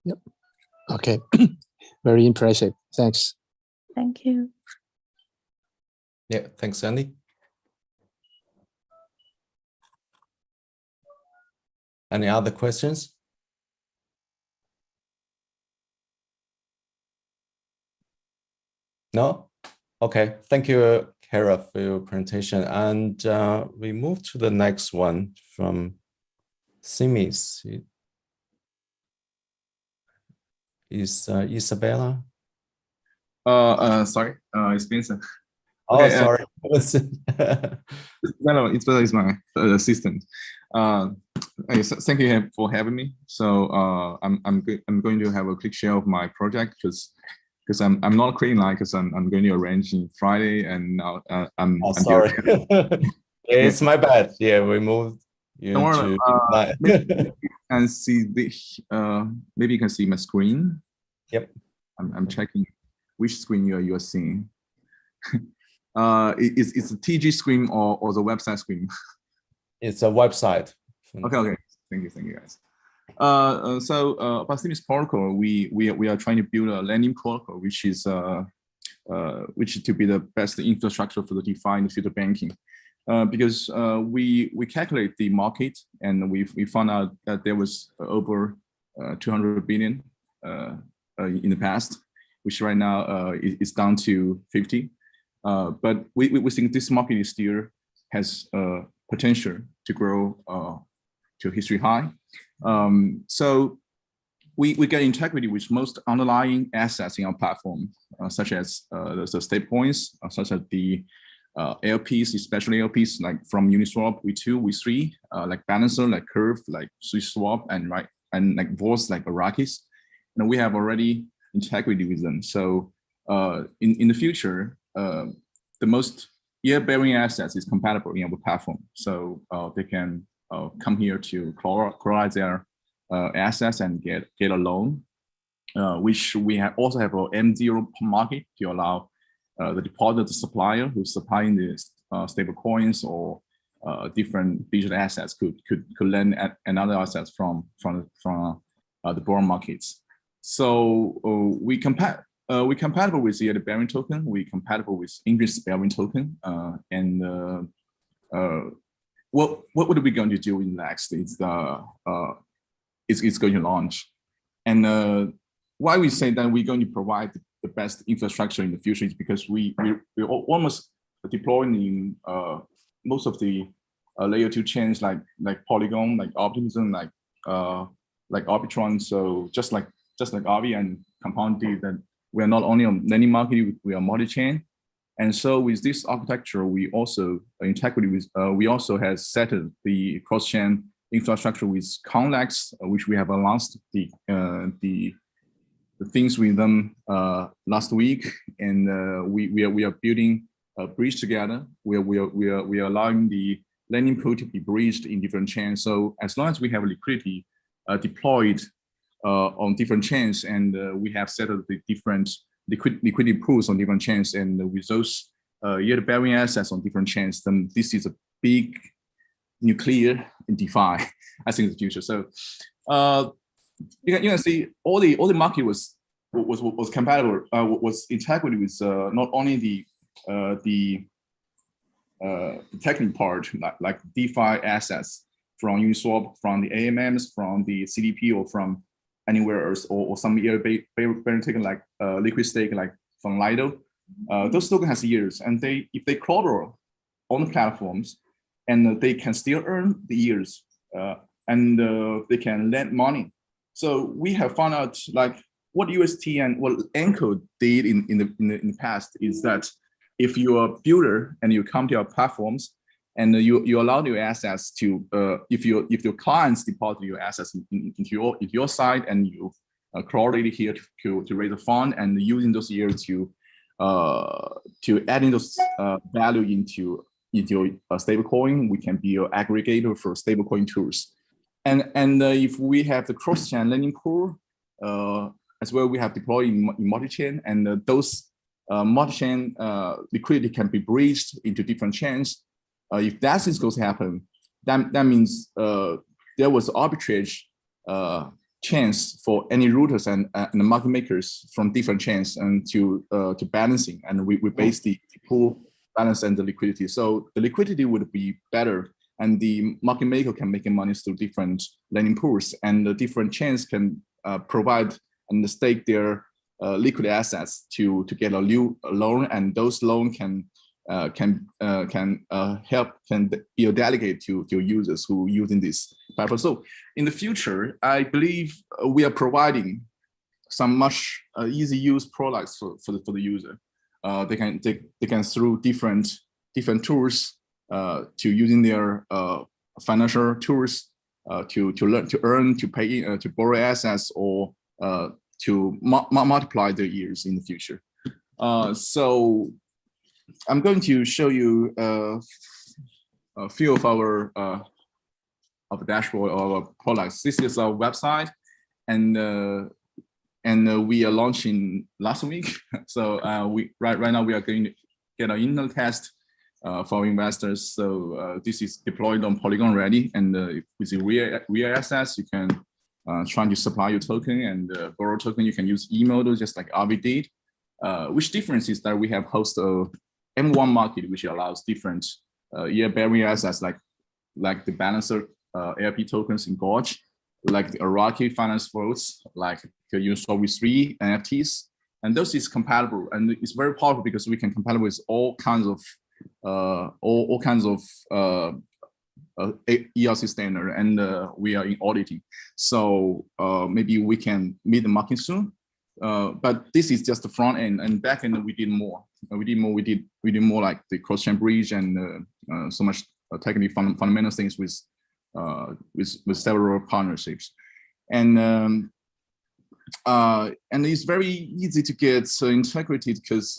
Yep. Okay. Very impressive. Thanks. Thank you. Yeah, thanks, Andy. Any other questions? No? Okay, thank you, Kara, for your presentation. And we move to the next one from Simis. Is Isabella? Sorry, it's Vincent. Oh, Okay, sorry. No, Isabella is my assistant. Thank you for having me. So I'm going to have a quick share of my project because I'm not creating like because I'm going to arrange in Friday and now I'm sorry. It's my bad. Yeah, we moved you Don't worry, to maybe you can see the maybe you can see my screen. Yep. I'm checking which screen you are seeing. It's a TG screen or the website screen? It's a website. Okay. Thank you guys. So about this protocol, we are trying to build a lending protocol, which is to be the best infrastructure for the DeFi and future banking. Because we calculate the market and we found out that there was over 200 billion in the past, which right now is down to 50. But we think this market is still has potential to grow to history high. So we get integrity with most underlying assets in our platform, such as the stake points, such as the LPs, especially LPs like from Uniswap, V2, V3, like Balancer, like Curve, like SwissSwap, and like Voice, like Arrakis. And we have already integrity with them. So in the future, the most year-bearing assets is compatible in our platform. So they can come here to chlorize their assets and get a loan, which we also have an M0 market to allow the deposit supplier who's supplying the stable coins or different digital assets could lend another assets from the bond markets. So we compatible with the bearing token. We compatible with interest bearing token. What are we going to do in next? It's going to launch, and why we say that we're going to provide the best infrastructure in the future is because we almost deploying in most of the layer 2 chains like Polygon, like Optimism, like Arbitron. So just like Avi and Compound did, that we are not only on lending market, we are multi-chain. And so with this architecture, we also integrity with we also have set the cross-chain infrastructure with Conlex, which we have announced the things with them last week, and we are building a bridge together where we are allowing the lending pool to be bridged in different chains. So as long as we have liquidity deployed on different chains, and we have set up the different liquidity pools on different chains, and with those yield-bearing assets on different chains, then this is a big nuclear in DeFi, I think, in the future. So you can see all the market was compatible, was integrity with not only the technical part, like DeFi assets from Uniswap, from the AMMs, from the CDP, or from anywhere else, or some yield-bearing token like liquid stake, like from Lido. Those tokens has years, and if they collateral on the platforms, and they can still earn the years, and they can lend money. So we have found out like what UST and what Anchor did in the past is that if you're a builder and you come to our platforms and you allow your assets to if your clients deposit your assets into your side, and you correlate it here to raise a fund, and using those years to adding those value into into a stablecoin. We can be an aggregator for stablecoin tools. And if we have the cross-chain lending pool, as well, we have deployed in multi-chain, and those multi-chain liquidity can be bridged into different chains. If that is going to happen, that means there was arbitrage chance for any routers and the market makers from different chains and to balancing, and we base the pool balance and the liquidity. So the liquidity would be better, and the market maker can make money through different lending pools, and the different chains can provide and stake their liquid assets to get a new loan, and those loans can be delegated to users who are using this platform. So in the future, I believe we are providing some much easy use products for the user. They can through different tools to using their financial tools to learn, to earn, to pay, to borrow assets, or to multiply their years in the future. So I'm going to show you a few of our dashboard of our products. This is our website, and we are launching last week. So we right now we are going to get an internal test for our investors. So this is deployed on Polygon already, and with the real assets, you can try to supply your token and borrow token. You can use email, just like RV did. Which difference is that we have host a M1 market, which allows different year-bearing assets like the Balancer ARP tokens in Gorge, like the Iraqi finance floats, like the Uniswap 3 NFTs, and those is compatible, and it's very powerful because we can compatible with all kinds of ERC standard, and we are in auditing. So maybe we can meet the market soon. But this is just the front end, and back end we did more. We did more like the cross-chain bridge and so much technically fundamental things with several partnerships, and it's very easy to get integrated because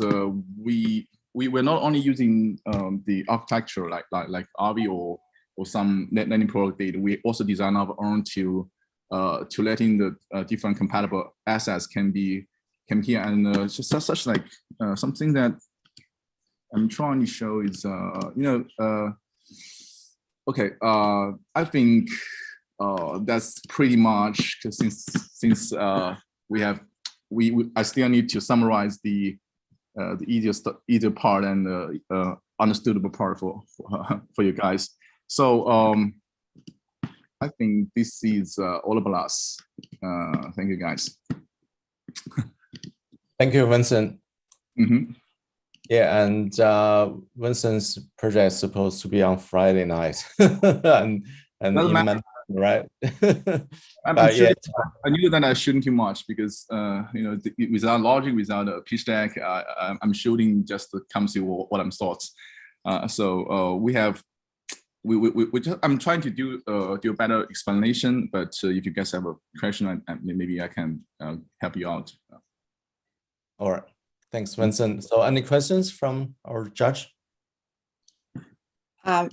we were not only using the architecture like RV or some lending product data. We also design our own to letting the different compatible assets can here, and just such like something that I'm trying to show is okay. I think that's pretty much, because since I still need to summarize the easier part and the understandable part for you guys. So I think this is all about us. Thank you, guys. Thank you, Vincent. Mm-hmm. Yeah, and Vincent's project is supposed to be on Friday night, and in Manhattan, right? I knew that I shouldn't too much because without logic, without a pitch deck, I'm shooting just to come see what I'm thoughts. So we have. I'm trying to do a better explanation, but if you guys have a question, maybe I can help you out. All right, thanks, Vincent. So, any questions from our judge?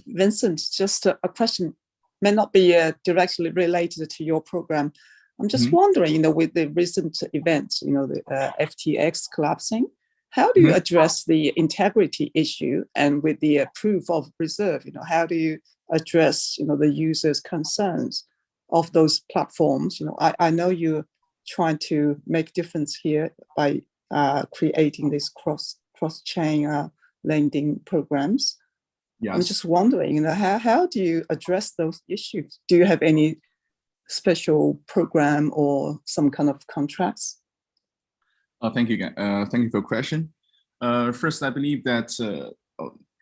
Vincent, just a question, may not be directly related to your program. I'm just wondering, with the recent events, the FTX collapsing, how do you address the integrity issue? And with the proof of reserve, how do you address, the users' concerns of those platforms? I know you're trying to make difference here by creating these cross-chain lending programs. Yes. I'm just wondering, how do you address those issues? Do you have any special program or some kind of contracts? Thank you again. Thank you for the question. First, I believe that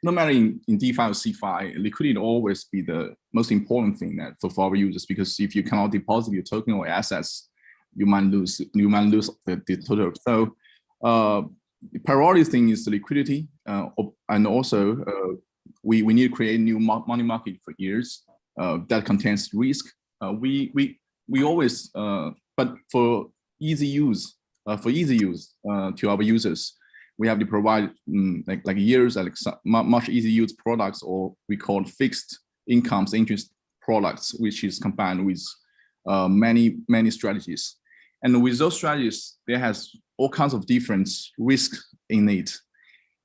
no matter in DeFi or CeFi, liquidity will always be the most important thing for our users, because if you cannot deposit your token or assets, you might lose the total. So the priority thing is the liquidity, and also we need to create new money market for years that contains risk. We always, but for easy use to our users, we have to provide like years, like much easy use products, or we call fixed incomes interest products, which is combined with many strategies. And with those strategies, there has all kinds of different risks in it.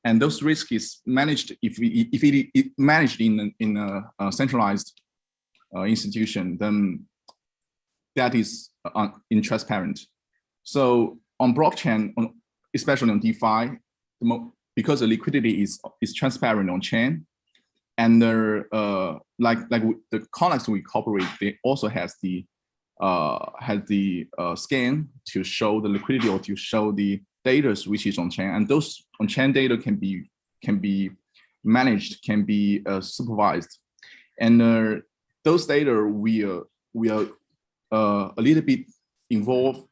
And those risks is managed if it managed in a centralized institution, then that is intransparent. So on blockchain, especially on DeFi, because the liquidity is transparent on chain, and like the contracts we cooperate, they also has the scan to show the liquidity or to show the data which is on chain, and those on chain data can be managed, can be supervised, and those data we are a little bit involved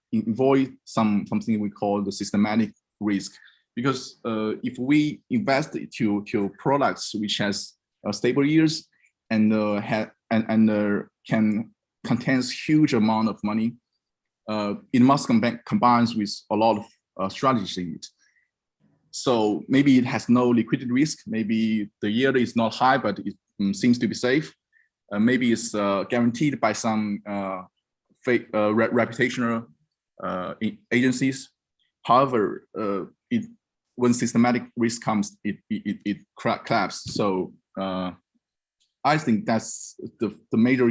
something we call the systematic risk, because if we invest to products which has stable years and can contains huge amount of money, it must combines with a lot of strategies in it. So maybe it has no liquidity risk. Maybe the yield is not high, but it seems to be safe. Maybe it's guaranteed by some reputational agencies. However, when systematic risk comes, it collapses. So I think that's the major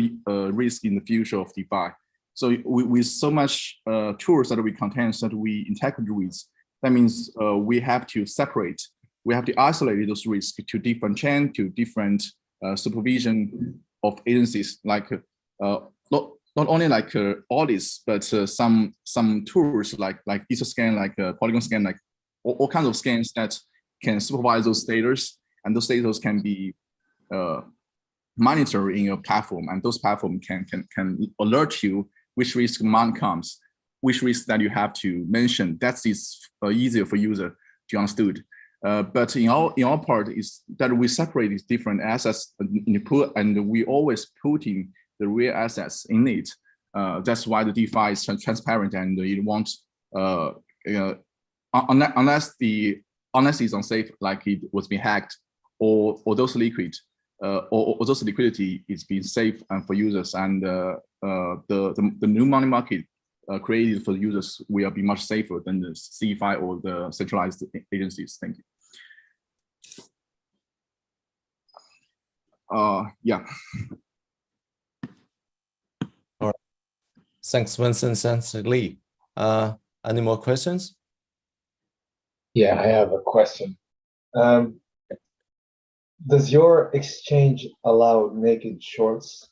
risk in the future of DeFi. So with so much tools that we contain, that we integrate with, that means we have to separate, we have to isolate those risks to different chain, to different supervision of agencies, like not only like audits, but some tools like EtherScan, like Polygon Scan, like all kinds of scans that can supervise those data, and those data can be monitored in your platform, and those platform can alert you which risk amount comes, which risk that you have to mention. That is easier for user to understood. But in our part is that we separate these different assets in the pool, and we always putting the real assets in it. That's why the DeFi is transparent, and it won't unless it's unsafe, like it was being hacked, or those liquid or those liquidity is being safe for users, and the new money market created for users will be much safer than the CeFi or the centralized agencies. Thank you. Yeah. All right. Thanks, Vincent. Thanks, Lee. Any more questions? Yeah, I have a question. Does your exchange allow naked shorts,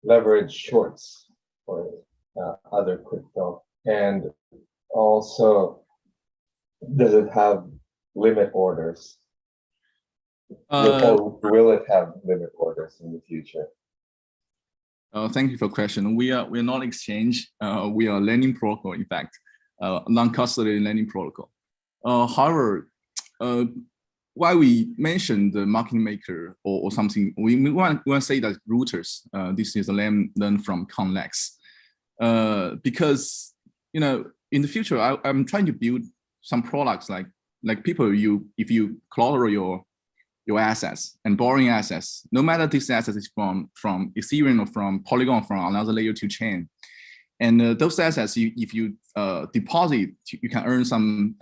leverage shorts, or other crypto? And also, does it have limit orders? Will it have limit orders in the future? Thank you for the question. We're not exchange. We are lending protocol, in fact, non-custody lending protocol. However, why we mentioned the market maker or something, we want to say that routers. This is a learn from Connex, because in the future I'm trying to build some products like people if you collateral your assets and borrowing assets, no matter this asset is from Ethereum or from Polygon, from another layer 2 chain, and those assets, if you deposit, you can earn some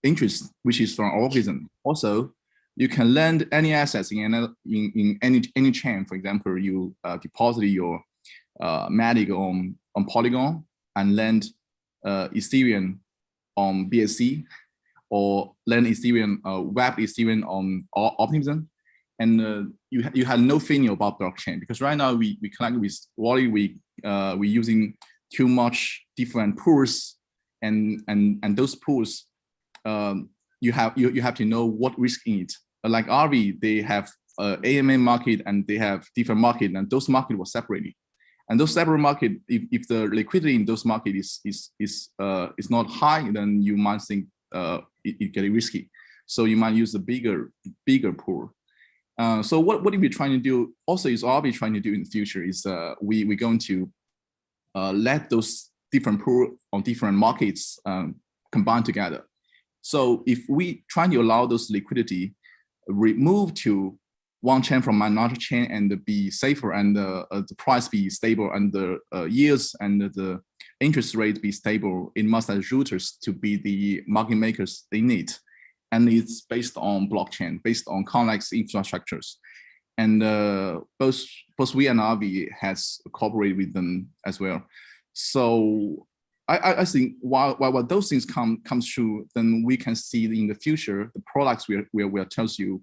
interest, which is from organism. Also, you can lend any assets in any chain. For example, you deposit your Matic on Polygon and lend Ethereum on BSC, or lend Ethereum, web Ethereum on Optimism, and you have no feeling about blockchain, because right now we connect with Wally, we using too much different pools, and those pools you have to know what risk in it. Like RV, they have AMA market and they have different market, and those market were separated. And those separate market, if the liquidity in those market is not high, then you might think it get risky. So you might use a bigger pool. So what we're trying to do also is RV trying to do in the future is we're going to let those different pool on different markets combine together. So if we try to allow those liquidity remove to one chain from another chain and be safer, and the price be stable, and the yields and the interest rate be stable, it must have routers to be the market makers in it. And it's based on blockchain, based on complex infrastructures. And both we and Avi has cooperated with them as well. So I think while those things comes true, then we can see in the future the products will tells you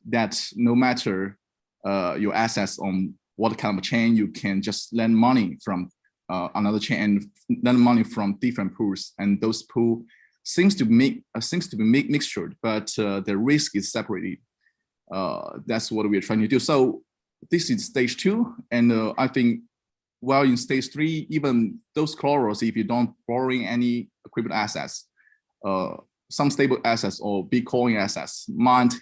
that no matter your assets on what kind of chain, you can just lend money from another chain and lend money from different pools, and those pool seems to be mixtured, but the risk is separated. That's what we are trying to do. So this is stage 2, and I think while in stage 3, even those collaterals, if you don't borrowing any crypto assets, some stable assets or Bitcoin assets might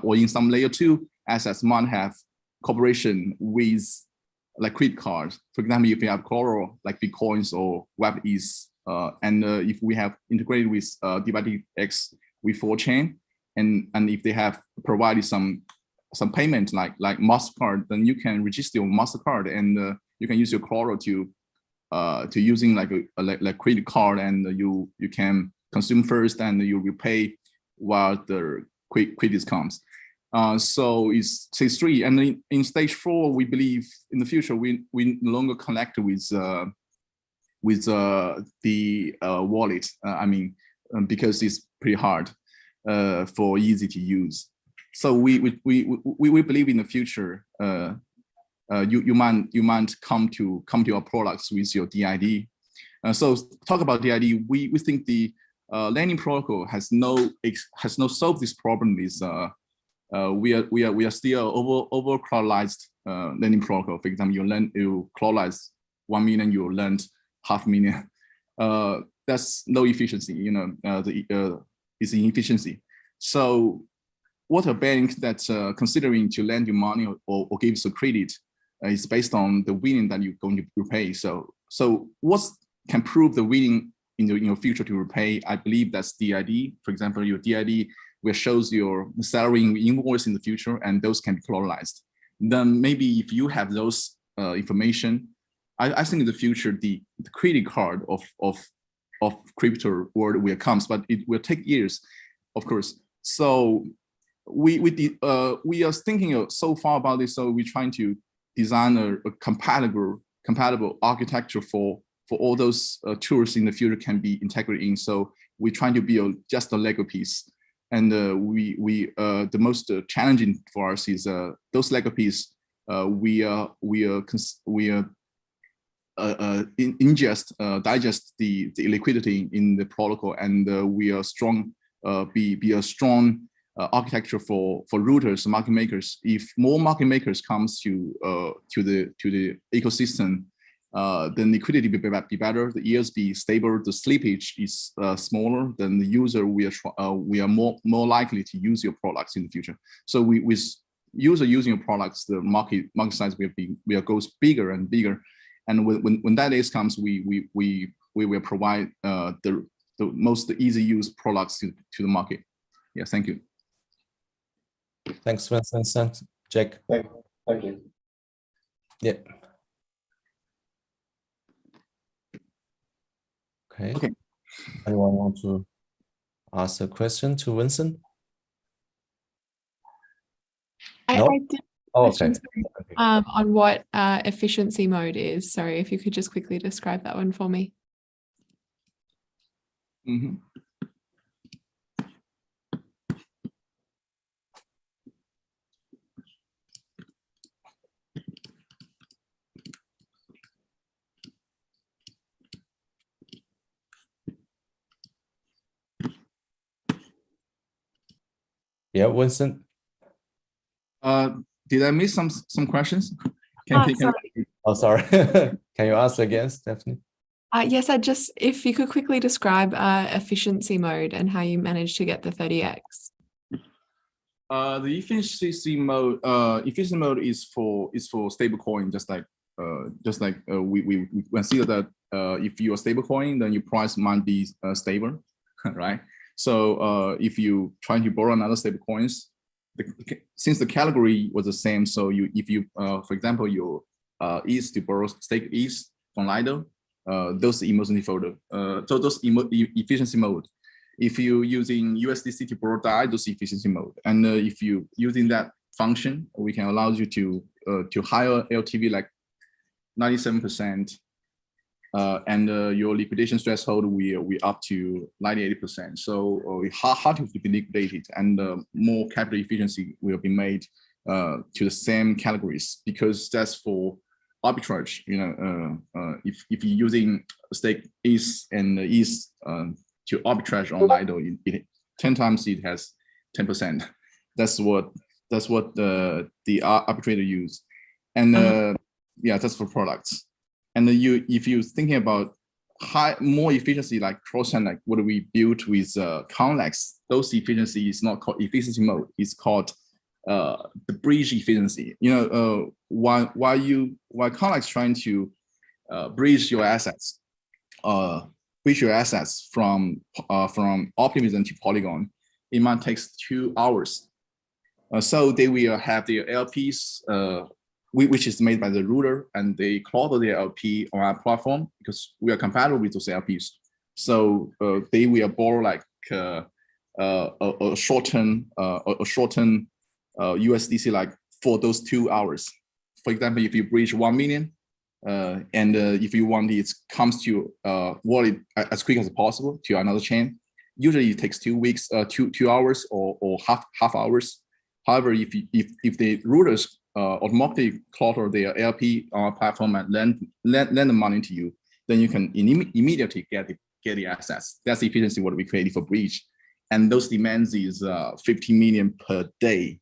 or in some layer 2 assets might have cooperation with like credit cards. For example, if you have collateral like Bitcoins or WebEase, and if we have integrated with DYDX with 4chain, and if they have provided some payment like MasterCard, then you can register your MasterCard, and you can use your collateral to using like a credit card, and you can consume first and you repay while the credit comes. So it's stage 3, and in stage 4, we believe in the future we no longer connect with the wallet. I mean, because it's pretty hard for easy to use. So we believe in the future you might come to our products with your DID. So talk about DID. We think the lending protocol has no solved this problem. Is we are still over collateralized lending protocol. For example, you collateralize 1 million, you lend 500,000. That's no efficiency. You know, it's inefficiency. So what a bank that's considering to lend you money or give you credit is based on the winning that you're going to repay. So what can prove the winning in your future to repay? I believe that's DID. For example, your DID will shows your salary invoice in the future, and those can be collateralized. Then maybe if you have those information, I think in the future the credit card of crypto world will come, but it will take years, of course. So we are thinking so far about this. So we're trying to design a compatible architecture for all those tools in the future can be integrated in. So we're trying to build just a Lego piece, and the most challenging for us is those Lego piece. We digest the liquidity in the protocol, and we are strong. Be a strong architecture for routers, market makers. If more market makers comes to the ecosystem, then liquidity will be better, the yields be stable, the slippage is smaller, then the user we are more likely to use your products in the future. So with user using your products, the market size will goes bigger and bigger. And when that day comes, we will provide the most easy use products to the market. Yeah, thank you. Thanks, Vincent. Jack. Thank you. Yeah. Okay. Anyone want to ask a question to Vincent? No? I did okay. On what efficiency mode is. Sorry, if you could just quickly describe that one for me. Mm-hmm. Yeah, Vincent. Did I miss some questions? Sorry. Oh, sorry. Can you ask again, Stephanie? Yes, if you could quickly describe efficiency mode and how you managed to get the 30x. The efficiency mode is for stablecoin, just like we consider that if you are stablecoin, then your price might be stable, right? So if you try to borrow another stable coins, since the category was the same, so if you for example, you ETH to borrow stake ETH from Lido, those emergency folder, so those efficiency mode. If you using USDC to borrow DAI, those efficiency mode, and if you using that function, we can allow you to higher LTV like 97%, and your liquidation threshold we up to 98%. So hard to be liquidated, and more capital efficiency will be made to the same categories, because that's for arbitrage. You know, if you're using stake ETH and ETH to arbitrage on Lido, 10 times it has 10%. That's what the arbitrator use, and yeah, that's for products. And then if you're thinking about more efficiency, like cross-chain, like what we built with Connex, those efficiency is not called efficiency mode. It's called the bridge efficiency. You know, while Connex trying to bridge your assets, from Optimism to Polygon, it might take 2 hours. So they will have their LPs, which is made by the ruler, and they clone their LP on our platform because we are compatible with those LPs. So they will borrow like a short-term USDC like for those 2 hours. For example, if you bridge 1 million, and if you want it comes to wallet as quick as possible to another chain, usually it takes 2 weeks, 2 hours or half hours. However, if the rulers automatically clutter their LP on our platform and lend the money to you, then you can immediately get the assets. That's the efficiency what we created for bridge, and those demands is 50 million per day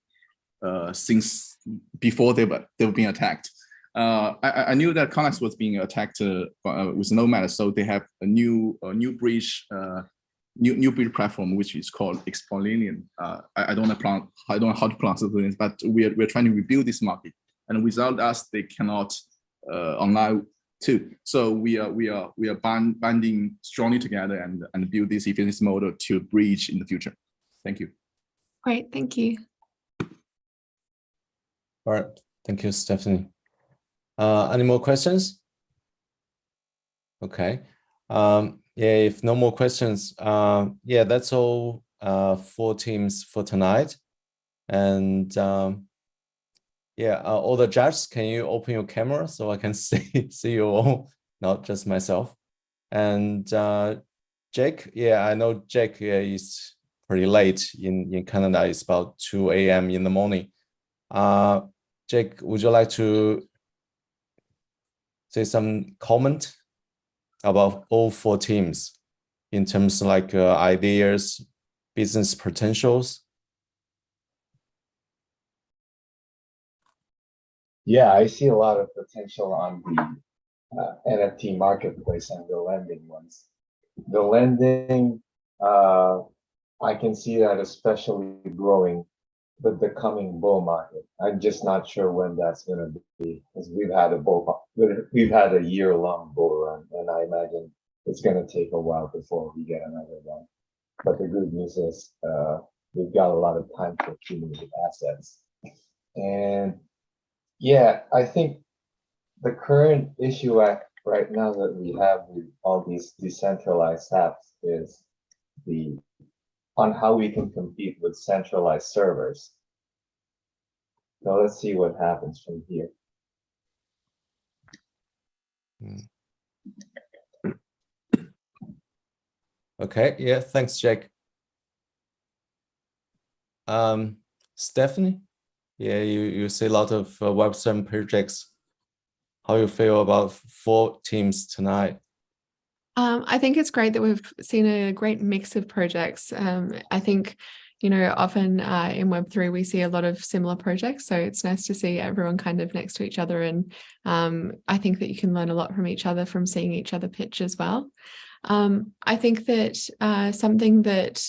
since before they've been attacked. I knew that Connex was being attacked with Nomad, so they have a new bridge. New bridge platform, which is called Expolinium. I don't know how to pronounce it, but we're trying to rebuild this market, and without us, they cannot online too. So we are banding strongly together and build this efficiency model to bridge in the future. Thank you. Great, thank you. All right, thank you, Stephanie. Any more questions? Okay. Yeah, if no more questions, yeah, that's all 4 teams for tonight. And yeah, all the judges, can you open your camera so I can see you all, not just myself? And Jake, yeah, I know Jake is pretty late in Canada. It's about 2 a.m. in the morning. Jake, would you like to say some comment about all 4 teams in terms of like ideas, business potentials? Yeah, I see a lot of potential on the NFT marketplace and the lending ones. The lending, I can see that especially growing with the coming bull market. I'm just not sure when that's going to be, because we've had a year-long bull run, and I imagine it's going to take a while before we get another one. But the good news is we've got a lot of time to accumulate assets. And yeah, I think the current issue right now that we have with all these decentralized apps is on how we can compete with centralized servers. So let's see what happens from here. Okay, yeah, thanks, Jake. Stephanie, yeah, you see a lot of Web7 projects. How you feel about 4 teams tonight? I think it's great that we've seen a great mix of projects. I think, you know, often in Web3, we see a lot of similar projects. So it's nice to see everyone kind of next to each other. And I think that you can learn a lot from each other, from seeing each other pitch as well. I think that something that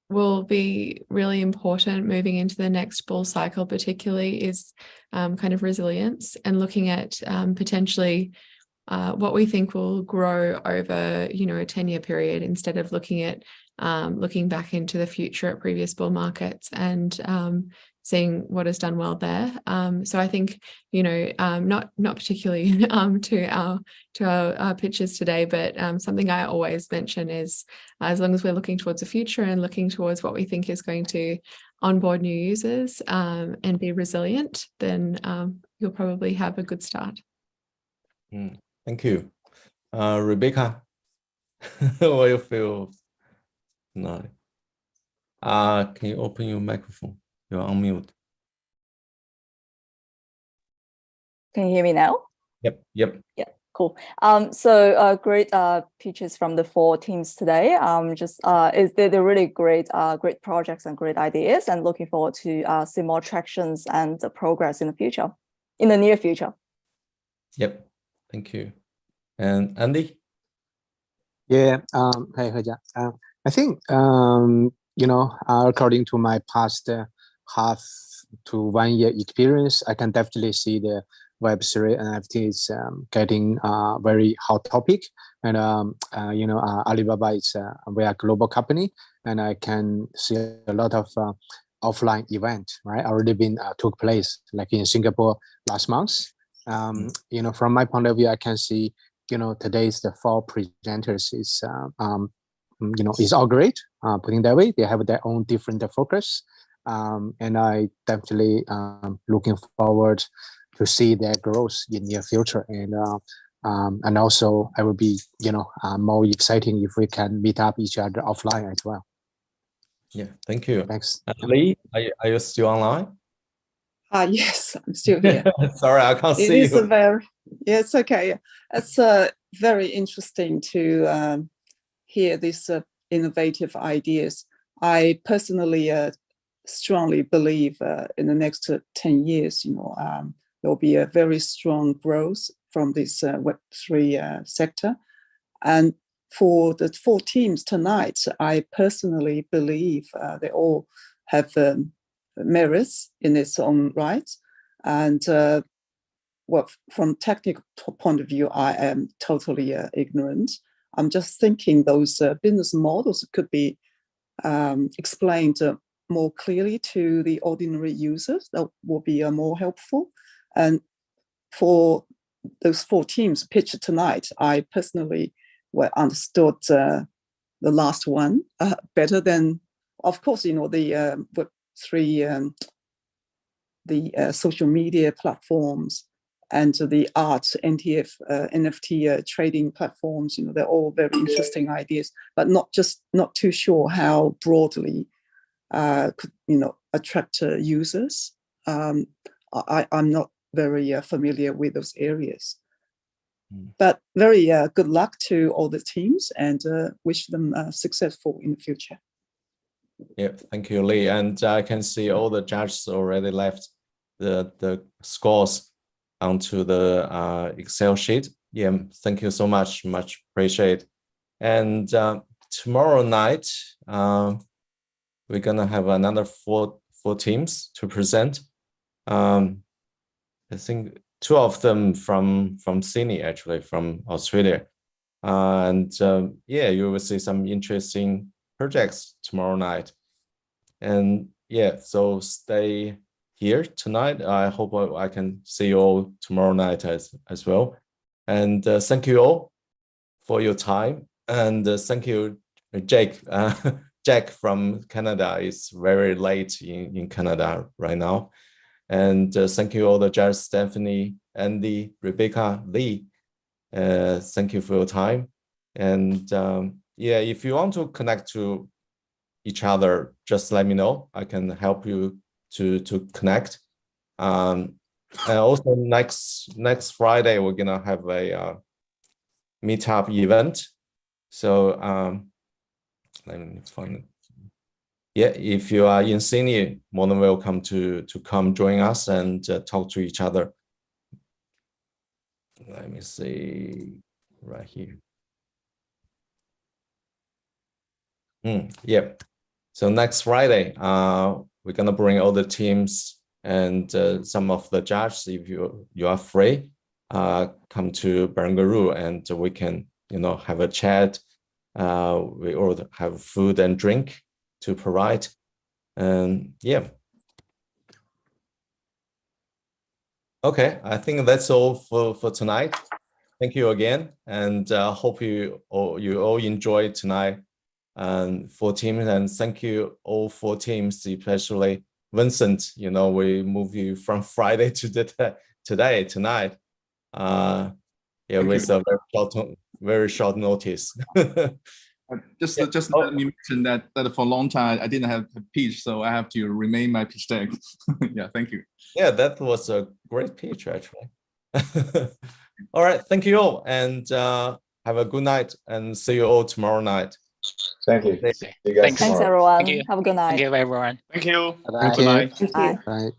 will be really important moving into the next bull cycle, particularly, is kind of resilience and looking at potentially what we think will grow over, you know, a 10-year period, instead of looking at looking back into the future at previous bull markets and seeing what has done well there. So I think, you know, not particularly to our pitches today, but something I always mention is as long as we're looking towards the future and looking towards what we think is going to onboard new users and be resilient, then you'll probably have a good start. Thank you. Rebecca, what you feel tonight? Can you open your microphone? You're on mute. Can you hear me now? Yep. Yeah, cool. So great pitches from the 4 teams today. They're really great projects and great ideas, and looking forward to see more tractions and progress in the near future. Yep. Thank you. And Andy? Yeah. Hey, Heja. I think you know, according to my past half to 1 year experience, I can definitely see the Web3 NFTs getting a very hot topic. And you know, Alibaba is we are a global company, and I can see a lot of offline event, right, already been took place, like in Singapore last month. You know, from my point of view, I can see, you know, today's the 4 presenters is you know, is all great. Putting that way, they have their own different focus, and I definitely looking forward to see their growth in near future. And also I will be, you know, more exciting if we can meet up each other offline as well. Yeah, thank you. Thanks. Lee, are you still online? Yes, I'm still here. Sorry, I can't see It is you. yeah, it's okay. It's very interesting to hear these innovative ideas. I personally strongly believe in the next 10 years, you know, there will be a very strong growth from this Web3 sector. And for the 4 teams tonight, I personally believe they all have merits in its own right. And well, from technical point of view, I am totally ignorant. I'm just thinking those business models could be explained more clearly to the ordinary users. That will be more helpful. And for those 4 teams pitched tonight, I personally understood the last one better than, of course, you know, the Web3, the social media platforms, and the art NFT trading platforms. You know, they're all very interesting ideas, but not too sure how broadly could, you know, attract users. I'm not very familiar with those areas. But very good luck to all the teams, and wish them successful in the future. Yeah, thank you, Lee. And I can see all the judges already left the scores onto the Excel sheet. Yeah, thank you so much, much appreciate. And tomorrow night, we're gonna have another four teams to present. I think 2 of them from Sydney, actually from Australia. And yeah, you will see some interesting projects tomorrow night. And yeah, so stay here tonight. I hope I can see you all tomorrow night as well. And thank you all for your time. And thank you, Jake. Jack from Canada is very late in Canada right now. And thank you all the judges, Stephanie, Andy, Rebecca, Lee. Thank you for your time. And yeah, if you want to connect to each other, just let me know. I can help you to connect. And also next Friday, we're gonna have a meetup event. So let me find it. Yeah, if you are in Sydney, more than welcome to come join us and talk to each other. Let me see right here. Yeah. So next Friday, we're gonna bring all the teams and some of the judges. If you are free, come to Barangaroo and we can, you know, have a chat We all have food and drink to provide. And yeah. Okay, I think that's all for tonight. Thank you again, and hope you all enjoyed tonight. And for teams, and thank you all for teams, especially Vincent. You know, we moved you from Friday to tonight. Yeah, with a very short notice. Just let me mention that for a long time I didn't have a pitch, so I have to remain my pitch deck. Yeah, thank you. Yeah, that was a great pitch actually. All right, thank you all, and have a good night, and see you all tomorrow night. Thank you. See you guys Thanks, tomorrow. everyone. Thank you. Have a good night. Thank you, everyone. Thank you. Thank you. Good night. Bye. Bye.